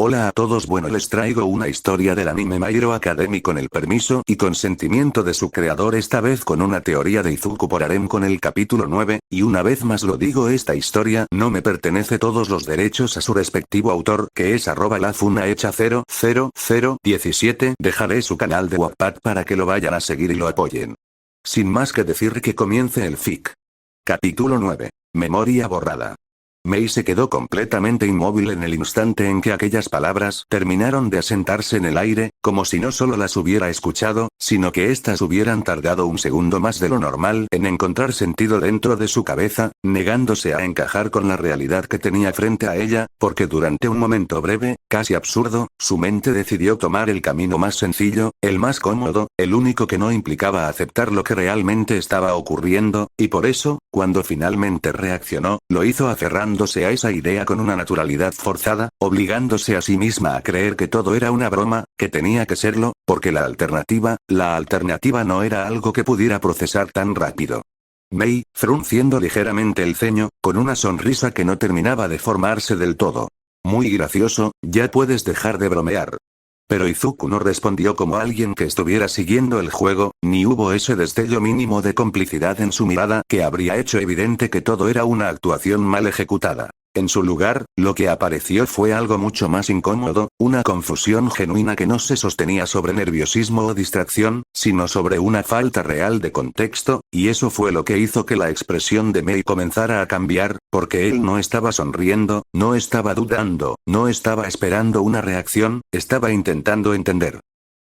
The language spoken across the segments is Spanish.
Hola a todos, bueno, les traigo una historia del anime My Hero Academy con el permiso y consentimiento de su creador, esta vez con una teoría de Izuku por harem con el capítulo 9, y una vez más lo digo, esta historia no me pertenece, todos los derechos a su respectivo autor, que es @lafunahecha 00017, dejaré su canal de Wattpad para que lo vayan a seguir y lo apoyen. Sin más que decir, que comience el fic. Capítulo 9. Memoria borrada. Mei se quedó completamente inmóvil en el instante en que aquellas palabras terminaron de asentarse en el aire, como si no solo las hubiera escuchado, sino que éstas hubieran tardado un segundo más de lo normal en encontrar sentido dentro de su cabeza, negándose a encajar con la realidad que tenía frente a ella, porque durante un momento breve, casi absurdo, su mente decidió tomar el camino más sencillo, el más cómodo, el único que no implicaba aceptar lo que realmente estaba ocurriendo, y por eso, cuando finalmente reaccionó, lo hizo aferrándose a esa idea con una naturalidad forzada, obligándose a sí misma a creer que todo era una broma, que tenía que serlo, porque la alternativa no era algo que pudiera procesar tan rápido. Mei, frunciendo ligeramente el ceño, con una sonrisa que no terminaba de formarse del todo. Muy gracioso, ya puedes dejar de bromear. Pero Izuku no respondió como alguien que estuviera siguiendo el juego, ni hubo ese destello mínimo de complicidad en su mirada que habría hecho evidente que todo era una actuación mal ejecutada. En su lugar, lo que apareció fue algo mucho más incómodo, una confusión genuina que no se sostenía sobre nerviosismo o distracción, sino sobre una falta real de contexto, y eso fue lo que hizo que la expresión de Mei comenzara a cambiar, porque él no estaba sonriendo, no estaba dudando, no estaba esperando una reacción, estaba intentando entender.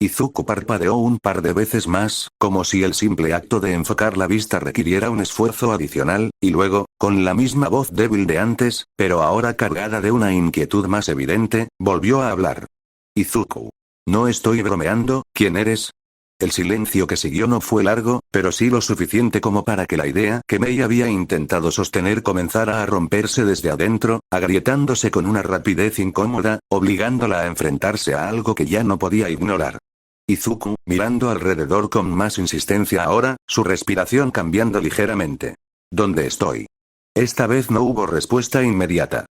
Izuku parpadeó un par de veces más, como si el simple acto de enfocar la vista requiriera un esfuerzo adicional, y luego, con la misma voz débil de antes, pero ahora cargada de una inquietud más evidente, volvió a hablar. Izuku. No estoy bromeando, ¿quién eres? El silencio que siguió no fue largo, pero sí lo suficiente como para que la idea que Mei había intentado sostener comenzara a romperse desde adentro, agrietándose con una rapidez incómoda, obligándola a enfrentarse a algo que ya no podía ignorar. Izuku, mirando alrededor con más insistencia ahora, su respiración cambiando ligeramente. ¿Dónde estoy? Esta vez no hubo respuesta inmediata.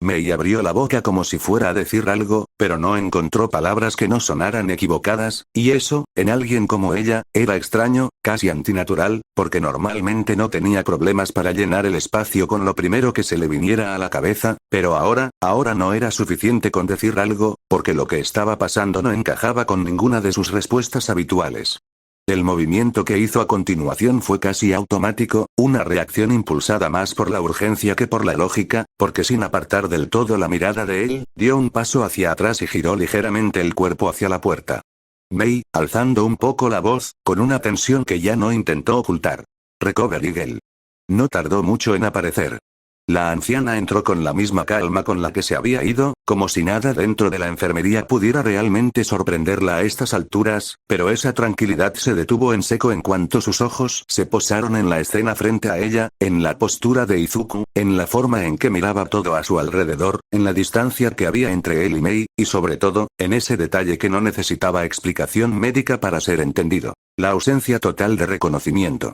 Mei abrió la boca como si fuera a decir algo, pero no encontró palabras que no sonaran equivocadas, y eso, en alguien como ella, era extraño, casi antinatural, porque normalmente no tenía problemas para llenar el espacio con lo primero que se le viniera a la cabeza, pero ahora no era suficiente con decir algo, porque lo que estaba pasando no encajaba con ninguna de sus respuestas habituales. El movimiento que hizo a continuación fue casi automático, una reacción impulsada más por la urgencia que por la lógica, porque sin apartar del todo la mirada de él, dio un paso hacia atrás y giró ligeramente el cuerpo hacia la puerta. Mei, alzando un poco la voz, con una tensión que ya no intentó ocultar. Recovery Girl. No tardó mucho en aparecer. La anciana entró con la misma calma con la que se había ido, como si nada dentro de la enfermería pudiera realmente sorprenderla a estas alturas, pero esa tranquilidad se detuvo en seco en cuanto sus ojos se posaron en la escena frente a ella, en la postura de Izuku, en la forma en que miraba todo a su alrededor, en la distancia que había entre él y Mei, y sobre todo, en ese detalle que no necesitaba explicación médica para ser entendido: la ausencia total de reconocimiento.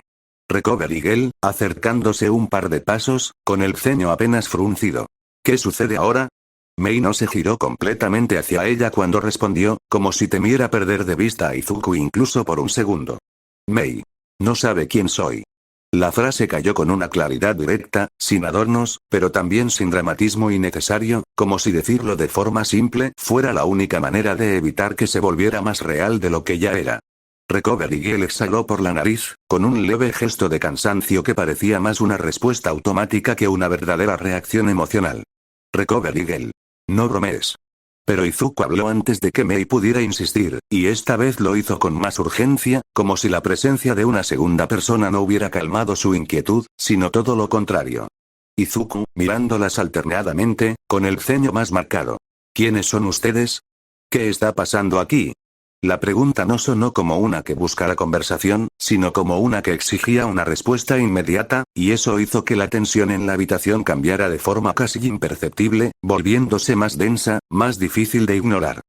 Recovery Girl, acercándose un par de pasos, con el ceño apenas fruncido. ¿Qué sucede ahora? Mei no se giró completamente hacia ella cuando respondió, como si temiera perder de vista a Izuku incluso por un segundo. Mei. No sabe quién soy. La frase cayó con una claridad directa, sin adornos, pero también sin dramatismo innecesario, como si decirlo de forma simple fuera la única manera de evitar que se volviera más real de lo que ya era. Recovery Girl exhaló por la nariz, con un leve gesto de cansancio que parecía más una respuesta automática que una verdadera reacción emocional. Recovery Girl. No bromees. Pero Izuku habló antes de que Mei pudiera insistir, y esta vez lo hizo con más urgencia, como si la presencia de una segunda persona no hubiera calmado su inquietud, sino todo lo contrario. Izuku, mirándolas alternadamente, con el ceño más marcado. ¿Quiénes son ustedes? ¿Qué está pasando aquí? La pregunta no sonó como una que buscara conversación, sino como una que exigía una respuesta inmediata, y eso hizo que la tensión en la habitación cambiara de forma casi imperceptible, volviéndose más densa, más difícil de ignorar.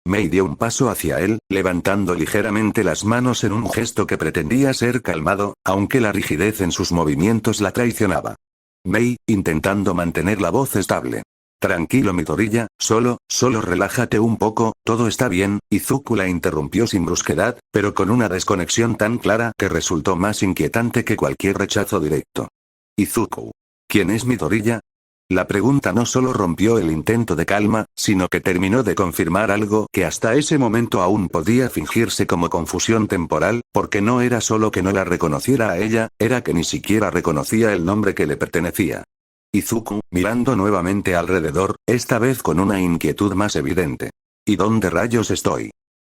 Mei dio un paso hacia él, levantando ligeramente las manos en un gesto que pretendía ser calmado, aunque la rigidez en sus movimientos la traicionaba. Mei, intentando mantener la voz estable. Tranquilo Midoriya, solo relájate un poco, todo está bien, Izuku la interrumpió sin brusquedad, pero con una desconexión tan clara que resultó más inquietante que cualquier rechazo directo. Izuku. ¿Quién es Midoriya? La pregunta no solo rompió el intento de calma, sino que terminó de confirmar algo que hasta ese momento aún podía fingirse como confusión temporal, porque no era solo que no la reconociera a ella, era que ni siquiera reconocía el nombre que le pertenecía. Izuku, mirando nuevamente alrededor, esta vez con una inquietud más evidente. ¿Y dónde rayos estoy?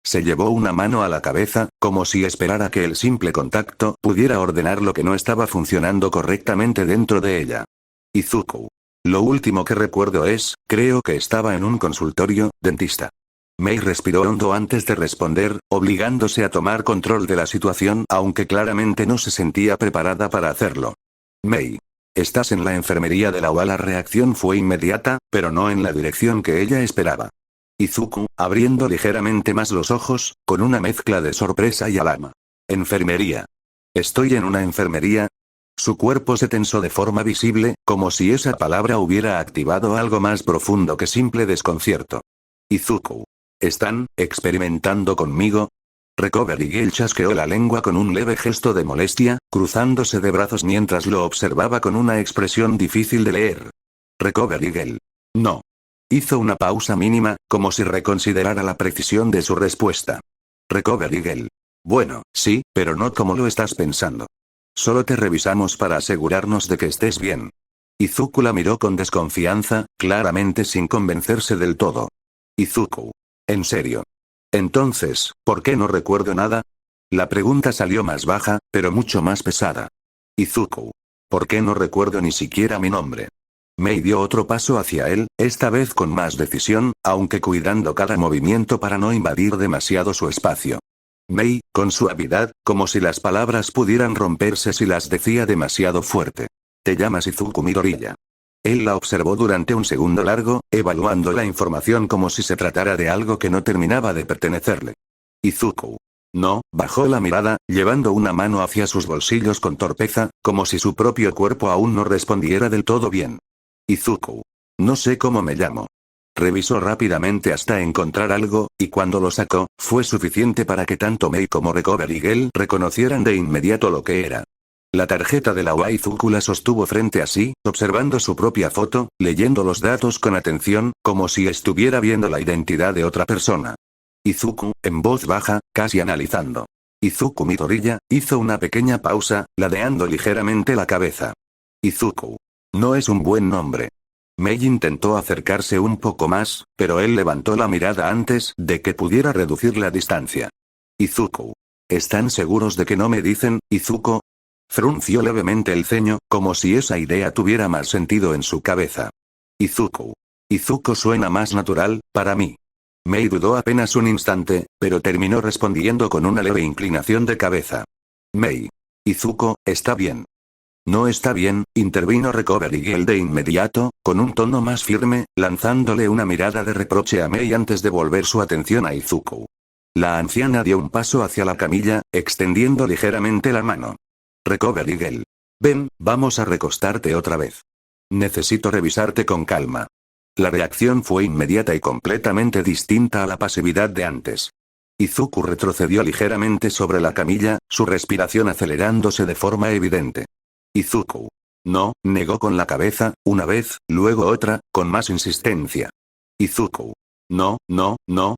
Se llevó una mano a la cabeza, como si esperara que el simple contacto pudiera ordenar lo que no estaba funcionando correctamente dentro de ella. Izuku. Lo último que recuerdo es, creo que estaba en un consultorio, dentista. Mei respiró hondo antes de responder, obligándose a tomar control de la situación, aunque claramente no se sentía preparada para hacerlo. Mei. Estás en la enfermería de la UA. La reacción fue inmediata, pero no en la dirección que ella esperaba. Izuku, abriendo ligeramente más los ojos, con una mezcla de sorpresa y alarma. Enfermería. ¿Estoy en una enfermería? Su cuerpo se tensó de forma visible, como si esa palabra hubiera activado algo más profundo que simple desconcierto. Izuku. ¿Están experimentando conmigo? Recovery Girl chasqueó la lengua con un leve gesto de molestia, cruzándose de brazos mientras lo observaba con una expresión difícil de leer. Recovery Girl. No. Hizo una pausa mínima, como si reconsiderara la precisión de su respuesta. Recovery Girl. Bueno, sí, pero no como lo estás pensando. Solo te revisamos para asegurarnos de que estés bien. Izuku la miró con desconfianza, claramente sin convencerse del todo. Izuku. ¿En serio? Entonces, ¿por qué no recuerdo nada? La pregunta salió más baja, pero mucho más pesada. Izuku. ¿Por qué no recuerdo ni siquiera mi nombre? Mei dio otro paso hacia él, esta vez con más decisión, aunque cuidando cada movimiento para no invadir demasiado su espacio. Mei, con suavidad, como si las palabras pudieran romperse si las decía demasiado fuerte. Te llamas Izuku Midoriya. Él la observó durante un segundo largo, evaluando la información como si se tratara de algo que no terminaba de pertenecerle. Izuku. No, bajó la mirada, llevando una mano hacia sus bolsillos con torpeza, como si su propio cuerpo aún no respondiera del todo bien. Izuku. No sé cómo me llamo. Revisó rápidamente hasta encontrar algo, y cuando lo sacó, fue suficiente para que tanto Mei como Recovery Girl reconocieran de inmediato lo que era. La tarjeta de la UA. Izuku la sostuvo frente a sí, observando su propia foto, leyendo los datos con atención, como si estuviera viendo la identidad de otra persona. Izuku, en voz baja, casi analizando. Izuku Midoriya, hizo una pequeña pausa, ladeando ligeramente la cabeza. Izuku. No es un buen nombre. Mei intentó acercarse un poco más, pero él levantó la mirada antes de que pudiera reducir la distancia. Izuku. ¿Están seguros de que no me dicen, Izuku? Frunció levemente el ceño, como si esa idea tuviera más sentido en su cabeza. Izuku. Izuku suena más natural, para mí. Mei dudó apenas un instante, pero terminó respondiendo con una leve inclinación de cabeza. Mei. Izuku, está bien. No está bien, intervino Recovery Girl de inmediato, con un tono más firme, lanzándole una mirada de reproche a Mei antes de volver su atención a Izuku. La anciana dio un paso hacia la camilla, extendiendo ligeramente la mano. Recovery Girl. Ven, vamos a recostarte otra vez. Necesito revisarte con calma. La reacción fue inmediata y completamente distinta a la pasividad de antes. Izuku retrocedió ligeramente sobre la camilla, su respiración acelerándose de forma evidente. Izuku. No, negó con la cabeza, una vez, luego otra, con más insistencia. Izuku. No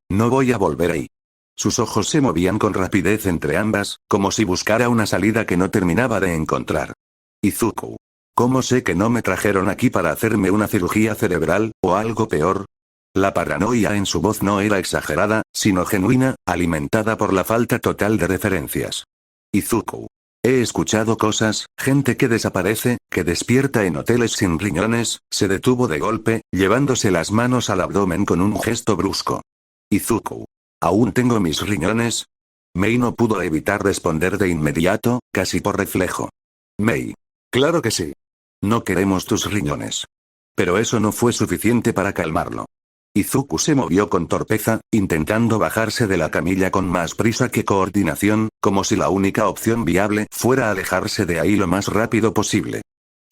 voy a volver ahí. Sus ojos se movían con rapidez entre ambas, como si buscara una salida que no terminaba de encontrar. Izuku. ¿Cómo sé que no me trajeron aquí para hacerme una cirugía cerebral, o algo peor? La paranoia en su voz no era exagerada, sino genuina, alimentada por la falta total de referencias. Izuku. He escuchado cosas, gente que desaparece, que despierta en hoteles sin riñones, se detuvo de golpe, llevándose las manos al abdomen con un gesto brusco. Izuku. ¿Aún tengo mis riñones? Mei no pudo evitar responder de inmediato, casi por reflejo. Mei. Claro que sí. No queremos tus riñones. Pero eso no fue suficiente para calmarlo. Izuku se movió con torpeza, intentando bajarse de la camilla con más prisa que coordinación, como si la única opción viable fuera alejarse de ahí lo más rápido posible.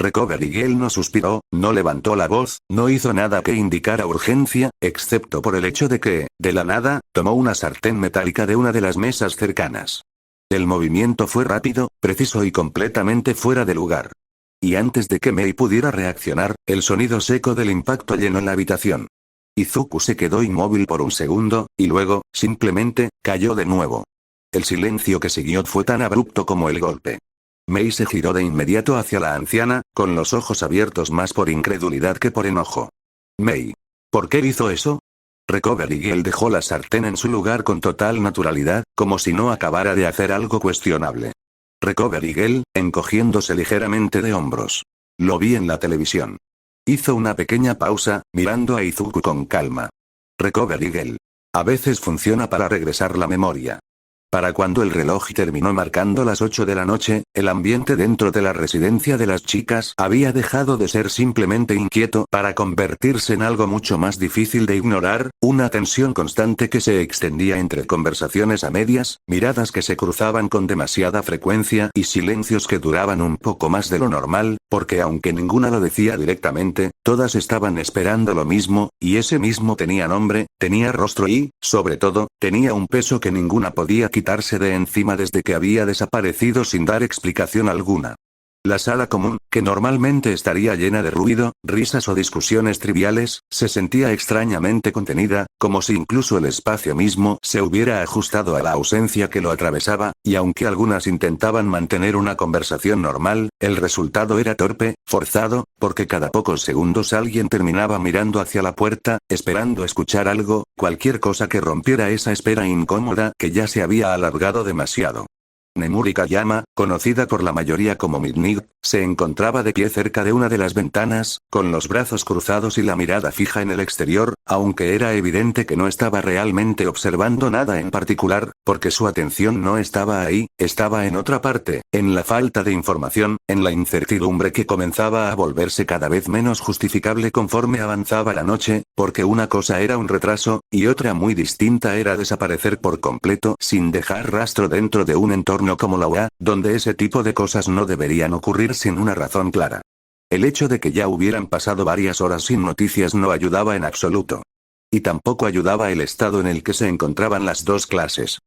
Recovery Girl no suspiró, no levantó la voz, no hizo nada que indicara urgencia, excepto por el hecho de que, de la nada, tomó una sartén metálica de una de las mesas cercanas. El movimiento fue rápido, preciso y completamente fuera de lugar. Y antes de que Mei pudiera reaccionar, el sonido seco del impacto llenó la habitación. Izuku se quedó inmóvil por un segundo, y luego, simplemente, cayó de nuevo. El silencio que siguió fue tan abrupto como el golpe. Mei se giró de inmediato hacia la anciana, con los ojos abiertos más por incredulidad que por enojo. Mei. ¿Por qué hizo eso? Recovery Girl dejó la sartén en su lugar con total naturalidad, como si no acabara de hacer algo cuestionable. Recovery Girl, encogiéndose ligeramente de hombros. Lo vi en la televisión. Hizo una pequeña pausa, mirando a Izuku con calma. Recovery Girl. A veces funciona para regresar la memoria. Para cuando el reloj terminó marcando las 8 de la noche, el ambiente dentro de la residencia de las chicas había dejado de ser simplemente inquieto para convertirse en algo mucho más difícil de ignorar, una tensión constante que se extendía entre conversaciones a medias, miradas que se cruzaban con demasiada frecuencia y silencios que duraban un poco más de lo normal, porque aunque ninguna lo decía directamente, todas estaban esperando lo mismo, y ese mismo tenía nombre, tenía rostro y, sobre todo, tenía un peso que ninguna podía quitarse de encima desde que había desaparecido sin dar explicación alguna. La sala común, que normalmente estaría llena de ruido, risas o discusiones triviales, se sentía extrañamente contenida, como si incluso el espacio mismo se hubiera ajustado a la ausencia que lo atravesaba, y aunque algunas intentaban mantener una conversación normal, el resultado era torpe, forzado, porque cada pocos segundos alguien terminaba mirando hacia la puerta, esperando escuchar algo, cualquier cosa que rompiera esa espera incómoda que ya se había alargado demasiado. Nemuri Kayama, conocida por la mayoría como Midnight, se encontraba de pie cerca de una de las ventanas, con los brazos cruzados y la mirada fija en el exterior, aunque era evidente que no estaba realmente observando nada en particular, porque su atención no estaba ahí, estaba en otra parte, en la falta de información, en la incertidumbre que comenzaba a volverse cada vez menos justificable conforme avanzaba la noche, porque una cosa era un retraso, y otra muy distinta era desaparecer por completo sin dejar rastro dentro de un entorno como la UA, donde ese tipo de cosas no deberían ocurrir sin una razón clara. El hecho de que ya hubieran pasado varias horas sin noticias no ayudaba en absoluto. Y tampoco ayudaba el estado en el que se encontraban las dos clases.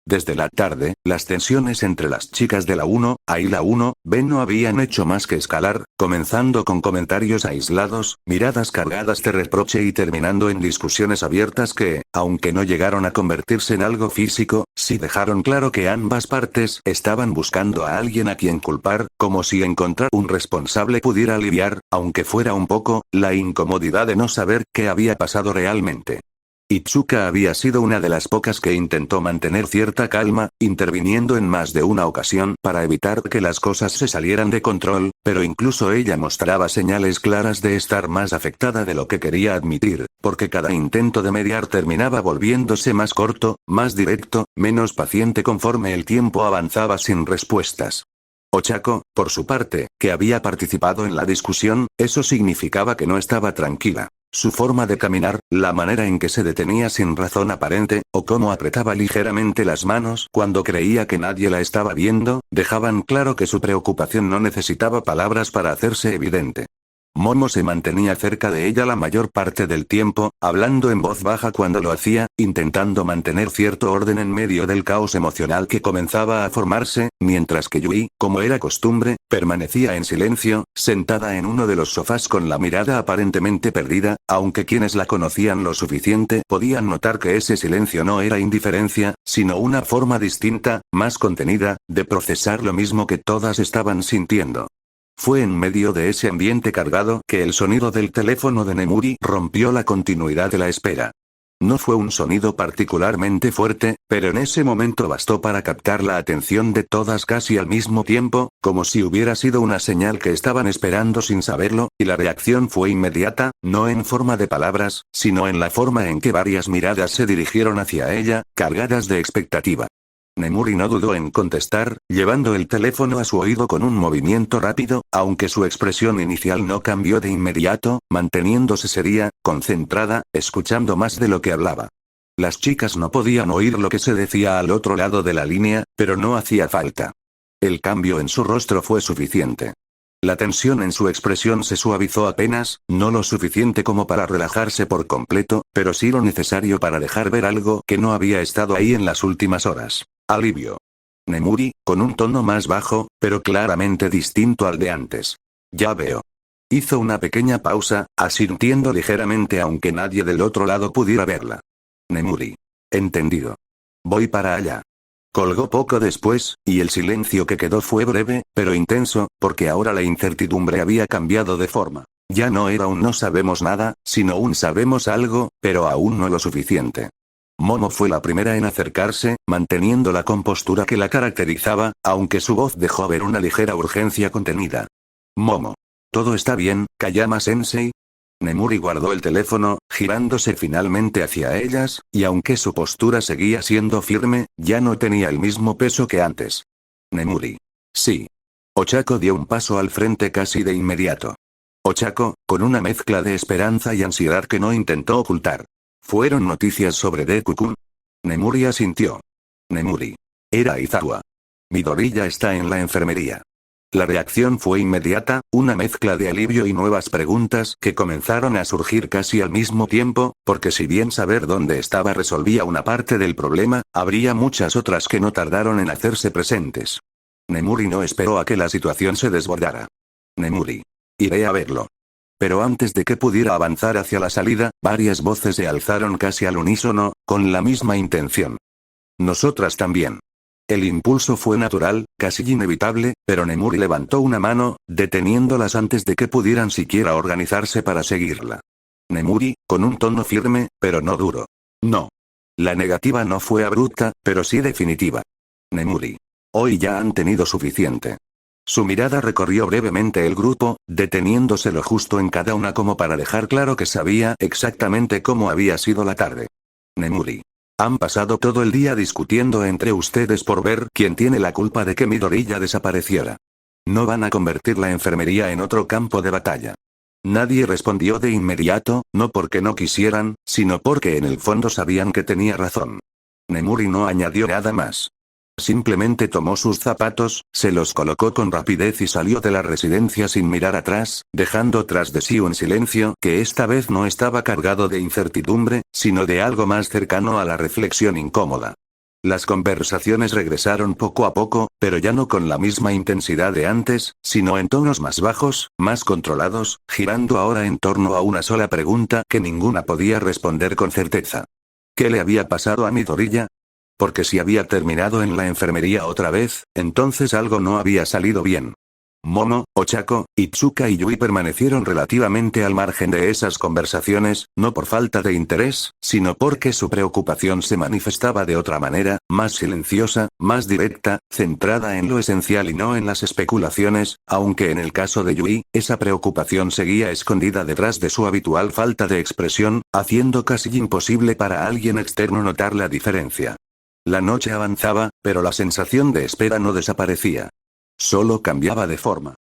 Desde la tarde, las tensiones entre las chicas de la 1A y la 1B no habían hecho más que escalar, comenzando con comentarios aislados, miradas cargadas de reproche y terminando en discusiones abiertas que, aunque no llegaron a convertirse en algo físico, sí dejaron claro que ambas partes estaban buscando a alguien a quien culpar, como si encontrar un responsable pudiera aliviar, aunque fuera un poco, la incomodidad de no saber qué había pasado realmente. Itsuka había sido una de las pocas que intentó mantener cierta calma, interviniendo en más de una ocasión para evitar que las cosas se salieran de control, pero incluso ella mostraba señales claras de estar más afectada de lo que quería admitir, porque cada intento de mediar terminaba volviéndose más corto, más directo, menos paciente conforme el tiempo avanzaba sin respuestas. Ochako, por su parte, que había participado en la discusión, eso significaba que no estaba tranquila. Su forma de caminar, la manera en que se detenía sin razón aparente, o cómo apretaba ligeramente las manos cuando creía que nadie la estaba viendo, dejaban claro que su preocupación no necesitaba palabras para hacerse evidente. Momo se mantenía cerca de ella la mayor parte del tiempo, hablando en voz baja cuando lo hacía, intentando mantener cierto orden en medio del caos emocional que comenzaba a formarse, mientras que Yui, como era costumbre, permanecía en silencio, sentada en uno de los sofás con la mirada aparentemente perdida, aunque quienes la conocían lo suficiente podían notar que ese silencio no era indiferencia, sino una forma distinta, más contenida, de procesar lo mismo que todas estaban sintiendo. Fue en medio de ese ambiente cargado que el sonido del teléfono de Nemuri rompió la continuidad de la espera. No fue un sonido particularmente fuerte, pero en ese momento bastó para captar la atención de todas casi al mismo tiempo, como si hubiera sido una señal que estaban esperando sin saberlo, y la reacción fue inmediata, no en forma de palabras, sino en la forma en que varias miradas se dirigieron hacia ella, cargadas de expectativa. Nemuri no dudó en contestar, llevando el teléfono a su oído con un movimiento rápido, aunque su expresión inicial no cambió de inmediato, manteniéndose seria, concentrada, escuchando más de lo que hablaba. Las chicas no podían oír lo que se decía al otro lado de la línea, pero no hacía falta. El cambio en su rostro fue suficiente. La tensión en su expresión se suavizó apenas, no lo suficiente como para relajarse por completo, pero sí lo necesario para dejar ver algo que no había estado ahí en las últimas horas. Alivio. Nemuri, con un tono más bajo, pero claramente distinto al de antes. Ya veo. Hizo una pequeña pausa, asintiendo ligeramente aunque nadie del otro lado pudiera verla. Nemuri. Entendido. Voy para allá. Colgó poco después, y el silencio que quedó fue breve, pero intenso, porque ahora la incertidumbre había cambiado de forma. Ya no era un no sabemos nada, sino un sabemos algo, pero aún no lo suficiente. Momo fue la primera en acercarse, manteniendo la compostura que la caracterizaba, aunque su voz dejó ver una ligera urgencia contenida. Momo. ¿Todo está bien, Kayama-sensei? Nemuri guardó el teléfono, girándose finalmente hacia ellas, y aunque su postura seguía siendo firme, ya no tenía el mismo peso que antes. Nemuri. Sí. Ochako dio un paso al frente casi de inmediato. Ochako, con una mezcla de esperanza y ansiedad que no intentó ocultar. ¿Fueron noticias sobre Deku-kun? Nemuri asintió. Nemuri. Era Aizawa. Midori ya está en la enfermería. La reacción fue inmediata, una mezcla de alivio y nuevas preguntas que comenzaron a surgir casi al mismo tiempo, porque si bien saber dónde estaba resolvía una parte del problema, habría muchas otras que no tardaron en hacerse presentes. Nemuri no esperó a que la situación se desbordara. Nemuri. Iré a verlo. Pero antes de que pudiera avanzar hacia la salida, varias voces se alzaron casi al unísono, con la misma intención. Nosotras también. El impulso fue natural, casi inevitable, pero Nemuri levantó una mano, deteniéndolas antes de que pudieran siquiera organizarse para seguirla. Nemuri, con un tono firme, pero no duro. No. La negativa no fue abrupta, pero sí definitiva. Nemuri. Hoy ya han tenido suficiente. Su mirada recorrió brevemente el grupo, deteniéndose lo justo en cada una como para dejar claro que sabía exactamente cómo había sido la tarde. Nemuri. Han pasado todo el día discutiendo entre ustedes por ver quién tiene la culpa de que Midori ya desapareciera. No van a convertir la enfermería en otro campo de batalla. Nadie respondió de inmediato, no porque no quisieran, sino porque en el fondo sabían que tenía razón. Nemuri no añadió nada más. Simplemente tomó sus zapatos, se los colocó con rapidez y salió de la residencia sin mirar atrás, dejando tras de sí un silencio que esta vez no estaba cargado de incertidumbre, sino de algo más cercano a la reflexión incómoda. Las conversaciones regresaron poco a poco, pero ya no con la misma intensidad de antes, sino en tonos más bajos, más controlados, girando ahora en torno a una sola pregunta que ninguna podía responder con certeza. ¿Qué le había pasado a Midoriya? Porque si había terminado en la enfermería otra vez, entonces algo no había salido bien. Momo, Ochako, Itsuka y Yui permanecieron relativamente al margen de esas conversaciones, no por falta de interés, sino porque su preocupación se manifestaba de otra manera, más silenciosa, más directa, centrada en lo esencial y no en las especulaciones, aunque en el caso de Yui, esa preocupación seguía escondida detrás de su habitual falta de expresión, haciendo casi imposible para alguien externo notar la diferencia. La noche avanzaba, pero la sensación de espera no desaparecía. Solo cambiaba de forma.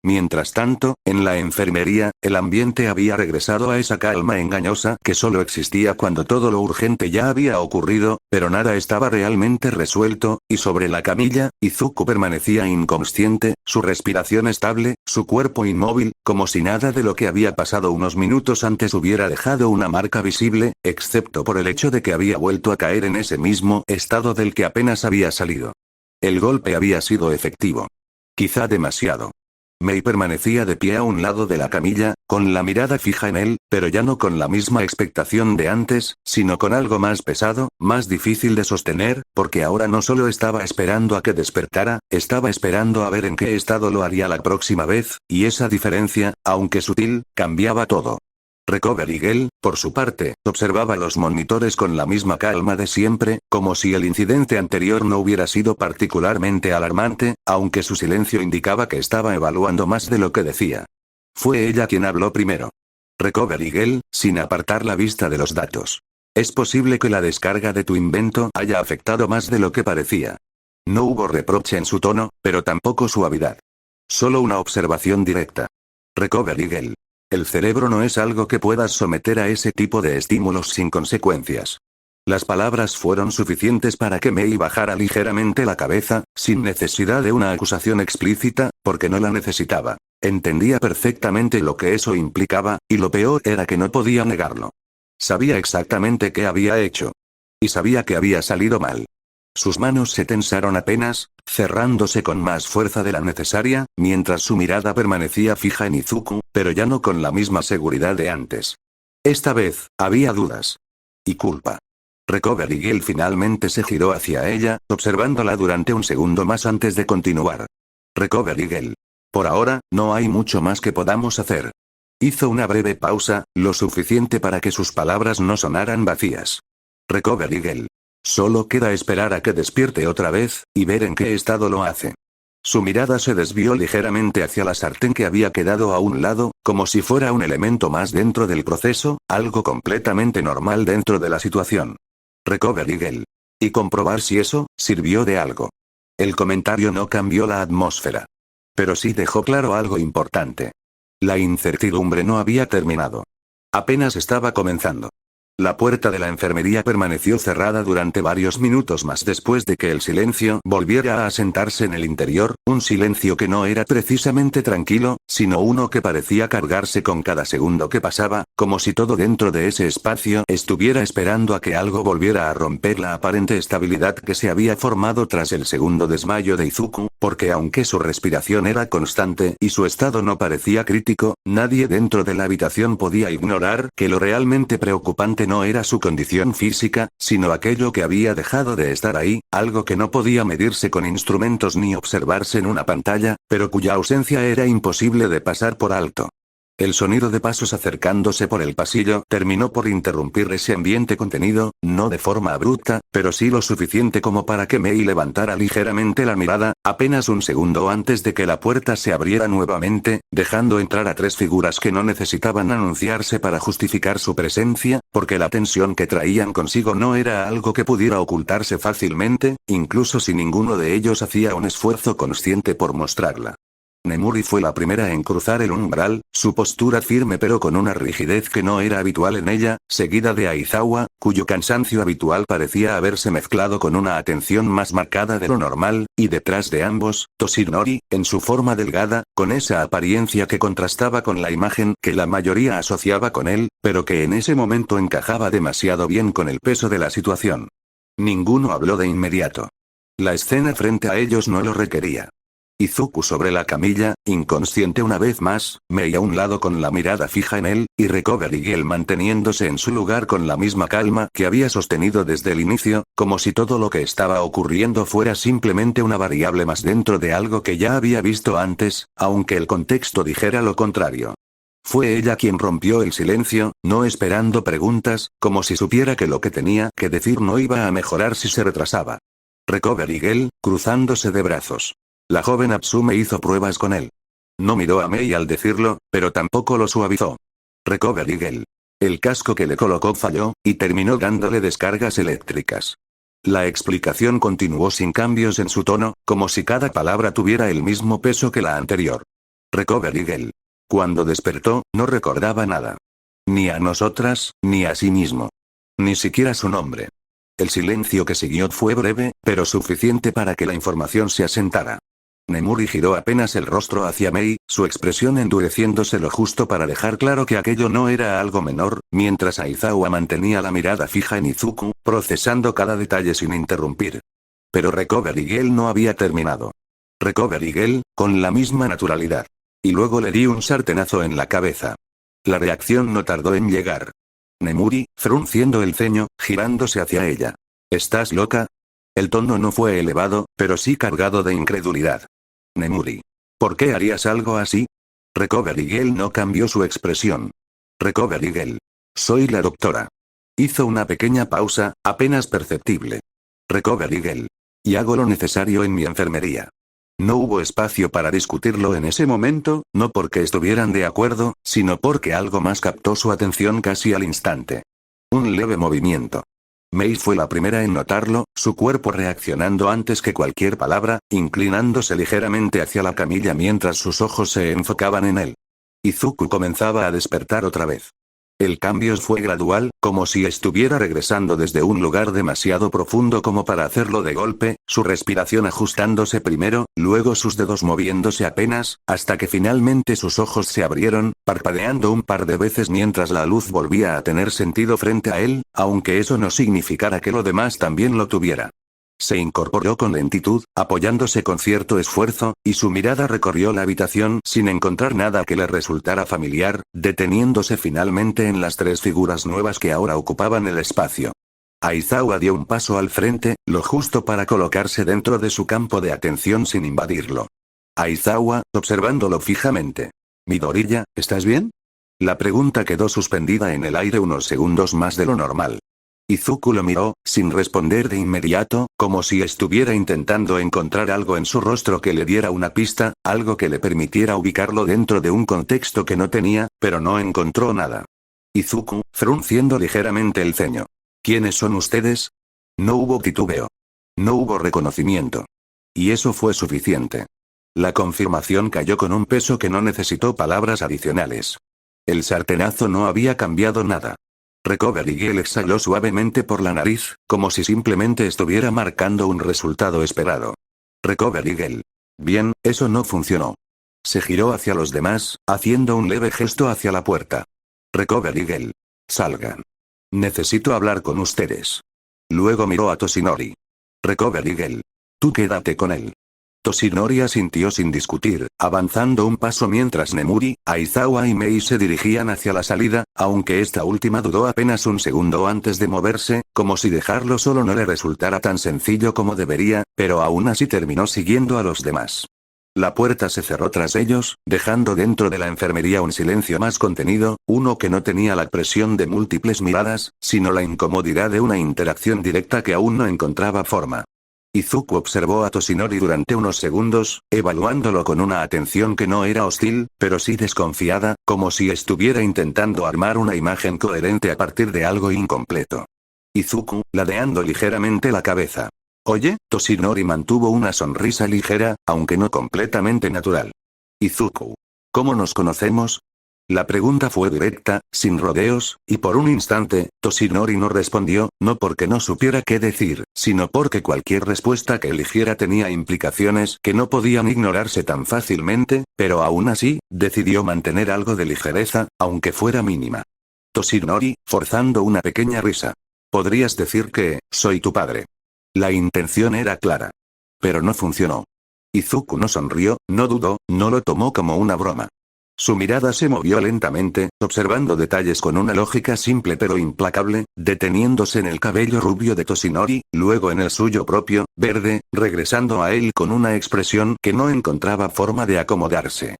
Mientras tanto, en la enfermería, el ambiente había regresado a esa calma engañosa que solo existía cuando todo lo urgente ya había ocurrido, pero nada estaba realmente resuelto, y sobre la camilla, Izuku permanecía inconsciente, su respiración estable, su cuerpo inmóvil, como si nada de lo que había pasado unos minutos antes hubiera dejado una marca visible, excepto por el hecho de que había vuelto a caer en ese mismo estado del que apenas había salido. El golpe había sido efectivo. Quizá demasiado. Mei permanecía de pie a un lado de la camilla, con la mirada fija en él, pero ya no con la misma expectación de antes, sino con algo más pesado, más difícil de sostener, porque ahora no solo estaba esperando a que despertara, estaba esperando a ver en qué estado lo haría la próxima vez, y esa diferencia, aunque sutil, cambiaba todo. Recovery Girl, por su parte, observaba los monitores con la misma calma de siempre, como si el incidente anterior no hubiera sido particularmente alarmante, aunque su silencio indicaba que estaba evaluando más de lo que decía. Fue ella quien habló primero. Recovery Girl, sin apartar la vista de los datos. Es posible que la descarga de tu invento haya afectado más de lo que parecía. No hubo reproche en su tono, pero tampoco suavidad. Solo una observación directa. Recovery Girl. El cerebro no es algo que puedas someter a ese tipo de estímulos sin consecuencias. Las palabras fueron suficientes para que Mei bajara ligeramente la cabeza, sin necesidad de una acusación explícita, porque no la necesitaba. Entendía perfectamente lo que eso implicaba, y lo peor era que no podía negarlo. Sabía exactamente qué había hecho. Y sabía que había salido mal. Sus manos se tensaron apenas, cerrándose con más fuerza de la necesaria, mientras su mirada permanecía fija en Izuku, pero ya no con la misma seguridad de antes. Esta vez, había dudas. Y culpa. Recovery Girl finalmente se giró hacia ella, observándola durante un segundo más antes de continuar. Recovery Girl. Por ahora, no hay mucho más que podamos hacer. Hizo una breve pausa, lo suficiente para que sus palabras no sonaran vacías. Recovery Girl. Solo queda esperar a que despierte otra vez, y ver en qué estado lo hace. Su mirada se desvió ligeramente hacia la sartén que había quedado a un lado, como si fuera un elemento más dentro del proceso, algo completamente normal dentro de la situación. Recovery Girl. Y comprobar si eso sirvió de algo. El comentario no cambió la atmósfera. Pero sí dejó claro algo importante. La incertidumbre no había terminado. Apenas estaba comenzando. La puerta de la enfermería permaneció cerrada durante varios minutos más después de que el silencio volviera a asentarse en el interior, un silencio que no era precisamente tranquilo, sino uno que parecía cargarse con cada segundo que pasaba, como si todo dentro de ese espacio estuviera esperando a que algo volviera a romper la aparente estabilidad que se había formado tras el segundo desmayo de Izuku, porque aunque su respiración era constante y su estado no parecía crítico, nadie dentro de la habitación podía ignorar que lo realmente preocupante no era su condición física, sino aquello que había dejado de estar ahí, algo que no podía medirse con instrumentos ni observarse en una pantalla, pero cuya ausencia era imposible de pasar por alto. El sonido de pasos acercándose por el pasillo terminó por interrumpir ese ambiente contenido, no de forma abrupta, pero sí lo suficiente como para que Mei levantara ligeramente la mirada, apenas un segundo antes de que la puerta se abriera nuevamente, dejando entrar a tres figuras que no necesitaban anunciarse para justificar su presencia, porque la tensión que traían consigo no era algo que pudiera ocultarse fácilmente, incluso si ninguno de ellos hacía un esfuerzo consciente por mostrarla. Nemuri fue la primera en cruzar el umbral, su postura firme pero con una rigidez que no era habitual en ella, seguida de Aizawa, cuyo cansancio habitual parecía haberse mezclado con una atención más marcada de lo normal, y detrás de ambos, Toshinori, en su forma delgada, con esa apariencia que contrastaba con la imagen que la mayoría asociaba con él, pero que en ese momento encajaba demasiado bien con el peso de la situación. Ninguno habló de inmediato. La escena frente a ellos no lo requería. Izuku sobre la camilla, inconsciente una vez más, Mei a un lado con la mirada fija en él, y Recovery Girl manteniéndose en su lugar con la misma calma que había sostenido desde el inicio, como si todo lo que estaba ocurriendo fuera simplemente una variable más dentro de algo que ya había visto antes, aunque el contexto dijera lo contrario. Fue ella quien rompió el silencio, no esperando preguntas, como si supiera que lo que tenía que decir no iba a mejorar si se retrasaba. Recovery Girl, cruzándose de brazos. La joven Atsume hizo pruebas con él. No miró a Mei al decirlo, pero tampoco lo suavizó. Recovery Girl. El casco que le colocó falló, y terminó dándole descargas eléctricas. La explicación continuó sin cambios en su tono, como si cada palabra tuviera el mismo peso que la anterior. Recovery Girl. Cuando despertó, no recordaba nada. Ni a nosotras, ni a sí mismo. Ni siquiera su nombre. El silencio que siguió fue breve, pero suficiente para que la información se asentara. Nemuri giró apenas el rostro hacia Mei, su expresión endureciéndose lo justo para dejar claro que aquello no era algo menor, mientras Aizawa mantenía la mirada fija en Izuku, procesando cada detalle sin interrumpir. Pero Recovery Girl no había terminado. Recovery Girl, con la misma naturalidad. Y luego le di un sartenazo en la cabeza. La reacción no tardó en llegar. Nemuri, frunciendo el ceño, girándose hacia ella. ¿Estás loca? El tono no fue elevado, pero sí cargado de incredulidad. Nemuri. ¿Por qué harías algo así? Recovery Girl no cambió su expresión. Recovery Girl. Soy la doctora. Hizo una pequeña pausa, apenas perceptible. Recovery Girl. Y hago lo necesario en mi enfermería. No hubo espacio para discutirlo en ese momento, no porque estuvieran de acuerdo, sino porque algo más captó su atención casi al instante. Un leve movimiento. Mei fue la primera en notarlo, su cuerpo reaccionando antes que cualquier palabra, inclinándose ligeramente hacia la camilla mientras sus ojos se enfocaban en él. Izuku comenzaba a despertar otra vez. El cambio fue gradual, como si estuviera regresando desde un lugar demasiado profundo como para hacerlo de golpe, su respiración ajustándose primero, luego sus dedos moviéndose apenas, hasta que finalmente sus ojos se abrieron, parpadeando un par de veces mientras la luz volvía a tener sentido frente a él, aunque eso no significara que lo demás también lo tuviera. Se incorporó con lentitud, apoyándose con cierto esfuerzo, y su mirada recorrió la habitación sin encontrar nada que le resultara familiar, deteniéndose finalmente en las tres figuras nuevas que ahora ocupaban el espacio. Aizawa dio un paso al frente, lo justo para colocarse dentro de su campo de atención sin invadirlo. Aizawa, observándolo fijamente. Midoriya, ¿estás bien? La pregunta quedó suspendida en el aire unos segundos más de lo normal. Izuku lo miró, sin responder de inmediato, como si estuviera intentando encontrar algo en su rostro que le diera una pista, algo que le permitiera ubicarlo dentro de un contexto que no tenía, pero no encontró nada. Izuku, frunciendo ligeramente el ceño. ¿Quiénes son ustedes? No hubo titubeo. No hubo reconocimiento. Y eso fue suficiente. La confirmación cayó con un peso que no necesitó palabras adicionales. El sartenazo no había cambiado nada. Recovery Girl exhaló suavemente por la nariz, como si simplemente estuviera marcando un resultado esperado. Recovery Girl. Bien, eso no funcionó. Se giró hacia los demás, haciendo un leve gesto hacia la puerta. Recovery Girl. Salgan. Necesito hablar con ustedes. Luego miró a Toshinori. Recovery Girl. Tú quédate con él. Toshinori asintió sin discutir, avanzando un paso mientras Nemuri, Aizawa y Mei se dirigían hacia la salida, aunque esta última dudó apenas un segundo antes de moverse, como si dejarlo solo no le resultara tan sencillo como debería, pero aún así terminó siguiendo a los demás. La puerta se cerró tras ellos, dejando dentro de la enfermería un silencio más contenido, uno que no tenía la presión de múltiples miradas, sino la incomodidad de una interacción directa que aún no encontraba forma. Izuku observó a Toshinori durante unos segundos, evaluándolo con una atención que no era hostil, pero sí desconfiada, como si estuviera intentando armar una imagen coherente a partir de algo incompleto. Izuku, ladeando ligeramente la cabeza. Oye, Toshinori mantuvo una sonrisa ligera, aunque no completamente natural. Izuku. ¿Cómo nos conocemos? La pregunta fue directa, sin rodeos, y por un instante, Toshinori no respondió, no porque no supiera qué decir, sino porque cualquier respuesta que eligiera tenía implicaciones que no podían ignorarse tan fácilmente, pero aún así, decidió mantener algo de ligereza, aunque fuera mínima. Toshinori, forzando una pequeña risa. Podrías decir que, soy tu padre. La intención era clara. Pero no funcionó. Izuku no sonrió, no dudó, no lo tomó como una broma. Su mirada se movió lentamente, observando detalles con una lógica simple pero implacable, deteniéndose en el cabello rubio de Toshinori, luego en el suyo propio, verde, regresando a él con una expresión que no encontraba forma de acomodarse.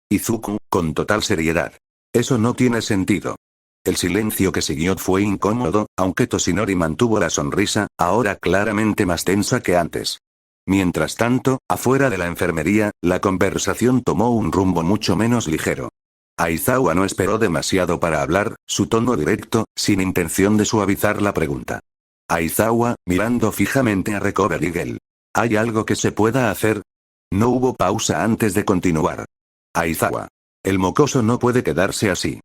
Izuku, con total seriedad. Eso no tiene sentido. El silencio que siguió fue incómodo, aunque Toshinori mantuvo la sonrisa, ahora claramente más tensa que antes. Mientras tanto, afuera de la enfermería, la conversación tomó un rumbo mucho menos ligero. Aizawa no esperó demasiado para hablar, su tono directo, sin intención de suavizar la pregunta. Aizawa, mirando fijamente a Recovery Girl. ¿Hay algo que se pueda hacer? No hubo pausa antes de continuar. Aizawa. El mocoso no puede quedarse así.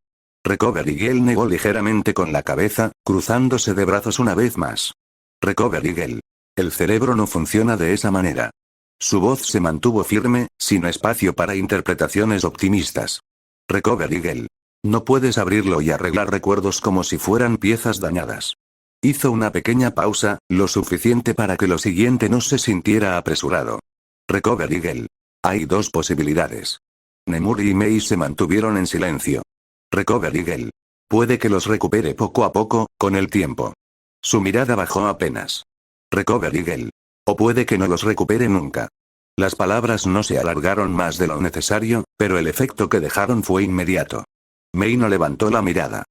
Recovery Girl negó ligeramente con la cabeza, cruzándose de brazos una vez más. Recovery Girl. El cerebro no funciona de esa manera. Su voz se mantuvo firme, sin espacio para interpretaciones optimistas. Recovery Girl. No puedes abrirlo y arreglar recuerdos como si fueran piezas dañadas. Hizo una pequeña pausa, lo suficiente para que lo siguiente no se sintiera apresurado. Recovery Girl. Hay dos posibilidades. Nemuri y Mei se mantuvieron en silencio. Recovery Girl. Puede que los recupere poco a poco, con el tiempo. Su mirada bajó apenas. Recovery Girl. O puede que no los recupere nunca. Las palabras no se alargaron más de lo necesario, pero el efecto que dejaron fue inmediato. Mei no levantó la mirada.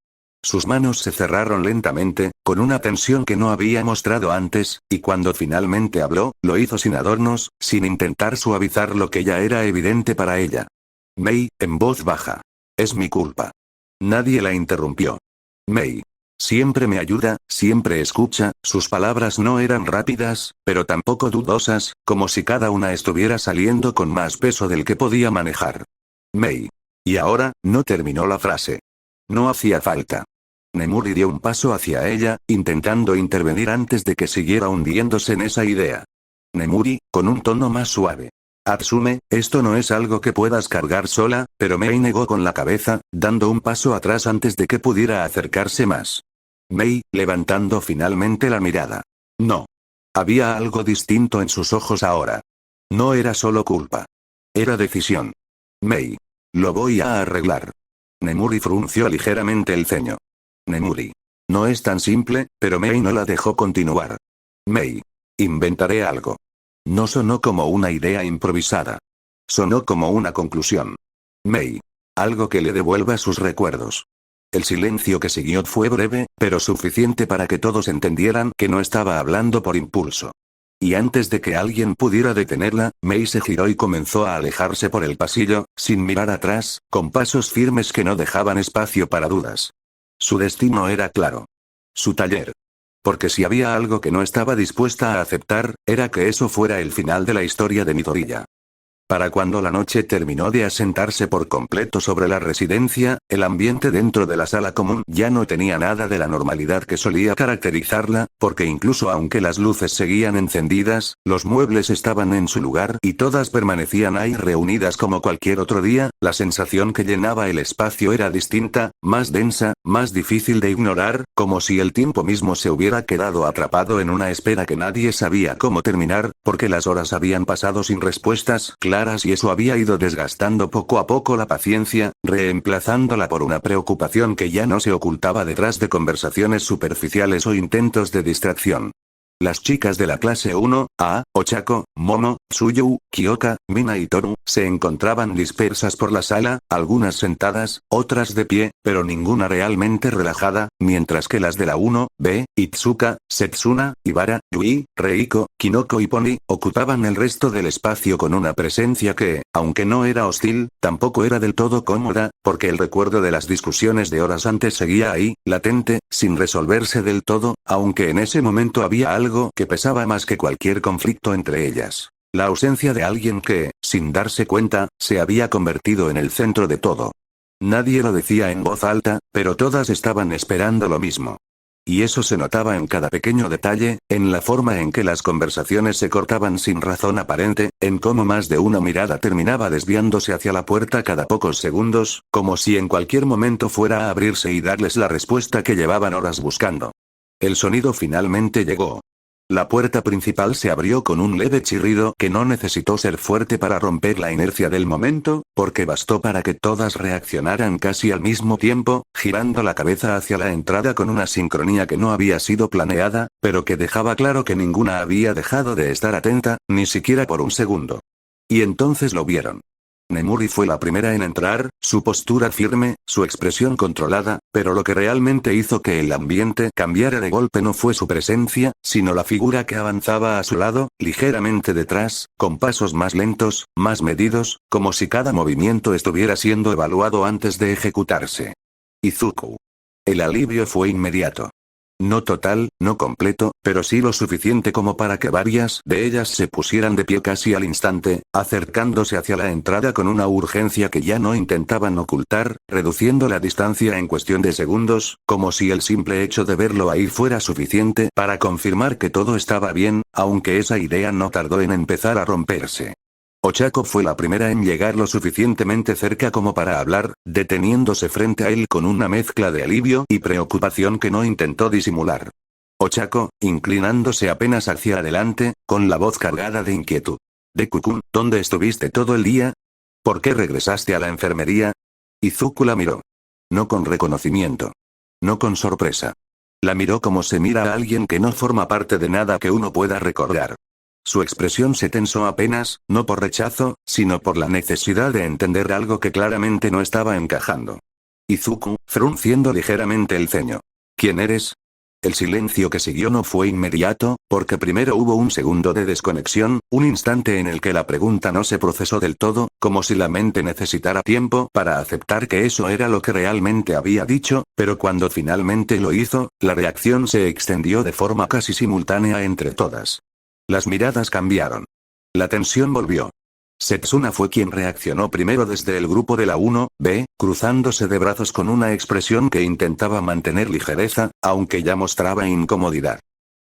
Sus manos se cerraron lentamente, con una tensión que no había mostrado antes, y cuando finalmente habló, lo hizo sin adornos, sin intentar suavizar lo que ya era evidente para ella. Mei, en voz baja. Es mi culpa. Nadie la interrumpió. Mei. Siempre me ayuda, siempre escucha, sus palabras no eran rápidas, pero tampoco dudosas, como si cada una estuviera saliendo con más peso del que podía manejar. Mei. Y ahora, no terminó la frase. No hacía falta. Nemuri dio un paso hacia ella, intentando intervenir antes de que siguiera hundiéndose en esa idea. Nemuri, con un tono más suave. Atsume, esto no es algo que puedas cargar sola, pero Mei negó con la cabeza, dando un paso atrás antes de que pudiera acercarse más. Mei, levantando finalmente la mirada. No. Había algo distinto en sus ojos ahora. No era solo culpa. Era decisión. Mei. Lo voy a arreglar. Nemuri frunció ligeramente el ceño. Nemuri. No es tan simple, pero Mei no la dejó continuar. Mei. Inventaré algo. No sonó como una idea improvisada. Sonó como una conclusión. Mei. Algo que le devuelva sus recuerdos. El silencio que siguió fue breve, pero suficiente para que todos entendieran que no estaba hablando por impulso. Y antes de que alguien pudiera detenerla, Mei se giró y comenzó a alejarse por el pasillo, sin mirar atrás, con pasos firmes que no dejaban espacio para dudas. Su destino era claro. Su taller. Porque si había algo que no estaba dispuesta a aceptar, era que eso fuera el final de la historia de Midoriya. Para cuando la noche terminó de asentarse por completo sobre la residencia, el ambiente dentro de la sala común ya no tenía nada de la normalidad que solía caracterizarla, porque incluso aunque las luces seguían encendidas, los muebles estaban en su lugar y todas permanecían ahí reunidas como cualquier otro día, la sensación que llenaba el espacio era distinta, más densa, más difícil de ignorar, como si el tiempo mismo se hubiera quedado atrapado en una espera que nadie sabía cómo terminar, porque las horas habían pasado sin respuestas claras y eso había ido desgastando poco a poco la paciencia, reemplazándola por una preocupación que ya no se ocultaba detrás de conversaciones superficiales o intentos de distracción. Las chicas de la clase 1A, Ochako, Momo, Tsuyu, Kyoka, Mina y Toru, se encontraban dispersas por la sala, algunas sentadas, otras de pie, pero ninguna realmente relajada, mientras que las de la 1B, Itsuka, Setsuna, Ibara, Yui, Reiko, Kinoko y Pony, ocupaban el resto del espacio con una presencia que, aunque no era hostil, tampoco era del todo cómoda, porque el recuerdo de las discusiones de horas antes seguía ahí, latente, sin resolverse del todo, aunque en ese momento había algo que pesaba más que cualquier conflicto entre ellas. La ausencia de alguien que, sin darse cuenta, se había convertido en el centro de todo. Nadie lo decía en voz alta, pero todas estaban esperando lo mismo. Y eso se notaba en cada pequeño detalle, en la forma en que las conversaciones se cortaban sin razón aparente, en cómo más de una mirada terminaba desviándose hacia la puerta cada pocos segundos, como si en cualquier momento fuera a abrirse y darles la respuesta que llevaban horas buscando. El sonido finalmente llegó. La puerta principal se abrió con un leve chirrido que no necesitó ser fuerte para romper la inercia del momento, porque bastó para que todas reaccionaran casi al mismo tiempo, girando la cabeza hacia la entrada con una sincronía que no había sido planeada, pero que dejaba claro que ninguna había dejado de estar atenta, ni siquiera por un segundo. Y entonces lo vieron. Nemuri fue la primera en entrar, su postura firme, su expresión controlada, pero lo que realmente hizo que el ambiente cambiara de golpe no fue su presencia, sino la figura que avanzaba a su lado, ligeramente detrás, con pasos más lentos, más medidos, como si cada movimiento estuviera siendo evaluado antes de ejecutarse. Izuku. El alivio fue inmediato. No total, no completo, pero sí lo suficiente como para que varias de ellas se pusieran de pie casi al instante, acercándose hacia la entrada con una urgencia que ya no intentaban ocultar, reduciendo la distancia en cuestión de segundos, como si el simple hecho de verlo ahí fuera suficiente para confirmar que todo estaba bien, aunque esa idea no tardó en empezar a romperse. Ochako fue la primera en llegar lo suficientemente cerca como para hablar, deteniéndose frente a él con una mezcla de alivio y preocupación que no intentó disimular. Ochako, inclinándose apenas hacia adelante, con la voz cargada de inquietud. Deku-kun, ¿dónde estuviste todo el día? ¿Por qué regresaste a la enfermería? Izuku la miró. No con reconocimiento. No con sorpresa. La miró como se mira a alguien que no forma parte de nada que uno pueda recordar. Su expresión se tensó apenas, no por rechazo, sino por la necesidad de entender algo que claramente no estaba encajando. Izuku, frunciendo ligeramente el ceño. ¿Quién eres? El silencio que siguió no fue inmediato, porque primero hubo un segundo de desconexión, un instante en el que la pregunta no se procesó del todo, como si la mente necesitara tiempo para aceptar que eso era lo que realmente había dicho, pero cuando finalmente lo hizo, la reacción se extendió de forma casi simultánea entre todas. Las miradas cambiaron. La tensión volvió. Setsuna fue quien reaccionó primero desde el grupo de la 1B, cruzándose de brazos con una expresión que intentaba mantener ligereza, aunque ya mostraba incomodidad.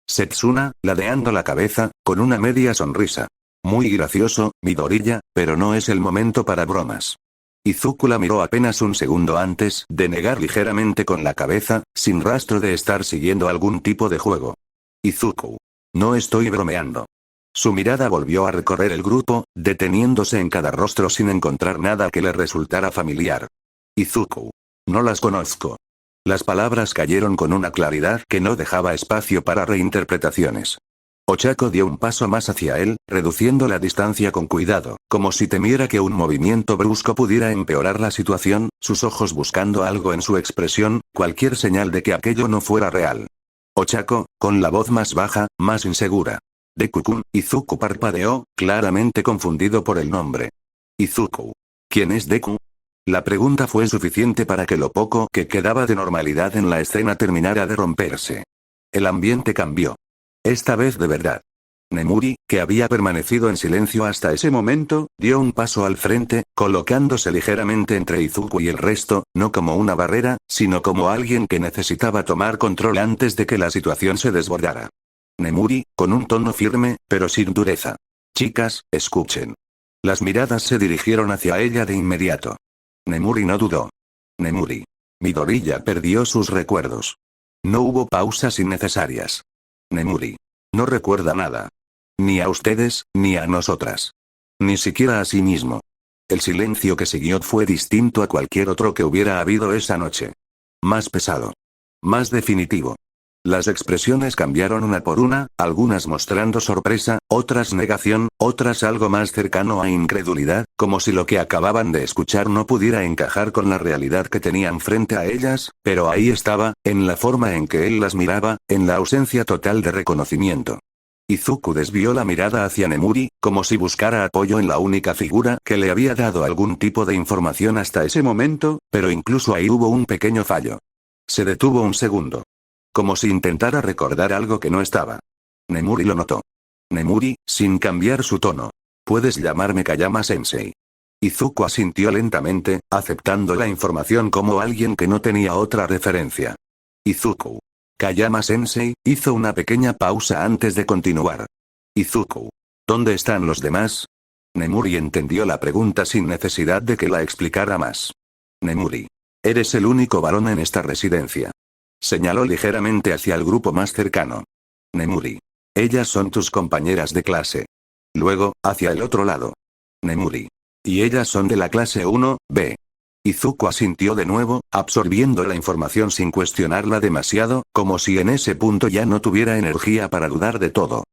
Setsuna, ladeando la cabeza, con una media sonrisa. Muy gracioso, Midoriya, pero no es el momento para bromas. Izuku la miró apenas un segundo antes de negar ligeramente con la cabeza, sin rastro de estar siguiendo algún tipo de juego. Izuku. No estoy bromeando. Su mirada volvió a recorrer el grupo, deteniéndose en cada rostro sin encontrar nada que le resultara familiar. Izuku. No las conozco. Las palabras cayeron con una claridad que no dejaba espacio para reinterpretaciones. Ochako dio un paso más hacia él, reduciendo la distancia con cuidado, como si temiera que un movimiento brusco pudiera empeorar la situación, sus ojos buscando algo en su expresión, cualquier señal de que aquello no fuera real. Ochako, con la voz más baja, más insegura. Deku-kun, Izuku parpadeó, claramente confundido por el nombre. Izuku. ¿Quién es Deku? La pregunta fue suficiente para que lo poco que quedaba de normalidad en la escena terminara de romperse. El ambiente cambió. Esta vez de verdad. Nemuri, que había permanecido en silencio hasta ese momento, dio un paso al frente, colocándose ligeramente entre Izuku y el resto, no como una barrera, sino como alguien que necesitaba tomar control antes de que la situación se desbordara. Nemuri, con un tono firme, pero sin dureza. Chicas, escuchen. Las miradas se dirigieron hacia ella de inmediato. Nemuri no dudó. Nemuri. Midoriya perdió sus recuerdos. No hubo pausas innecesarias. Nemuri. No recuerda nada. Ni a ustedes, ni a nosotras. Ni siquiera a sí mismo. El silencio que siguió fue distinto a cualquier otro que hubiera habido esa noche. Más pesado. Más definitivo. Las expresiones cambiaron una por una, algunas mostrando sorpresa, otras negación, otras algo más cercano a incredulidad, como si lo que acababan de escuchar no pudiera encajar con la realidad que tenían frente a ellas, pero ahí estaba, en la forma en que él las miraba, en la ausencia total de reconocimiento. Izuku desvió la mirada hacia Nemuri, como si buscara apoyo en la única figura que le había dado algún tipo de información hasta ese momento, pero incluso ahí hubo un pequeño fallo. Se detuvo un segundo. Como si intentara recordar algo que no estaba. Nemuri lo notó. Nemuri, sin cambiar su tono. Puedes llamarme Kayama-sensei. Izuku asintió lentamente, aceptando la información como alguien que no tenía otra referencia. Izuku. Kayama-sensei, hizo una pequeña pausa antes de continuar. Izuku. ¿Dónde están los demás? Nemuri entendió la pregunta sin necesidad de que la explicara más. Nemuri. Eres el único varón en esta residencia. Señaló ligeramente hacia el grupo más cercano. Nemuri. Ellas son tus compañeras de clase. Luego, hacia el otro lado. Nemuri. Y ellas son de la clase 1B. Izuku asintió de nuevo, absorbiendo la información sin cuestionarla demasiado, como si en ese punto ya no tuviera energía para dudar de todo.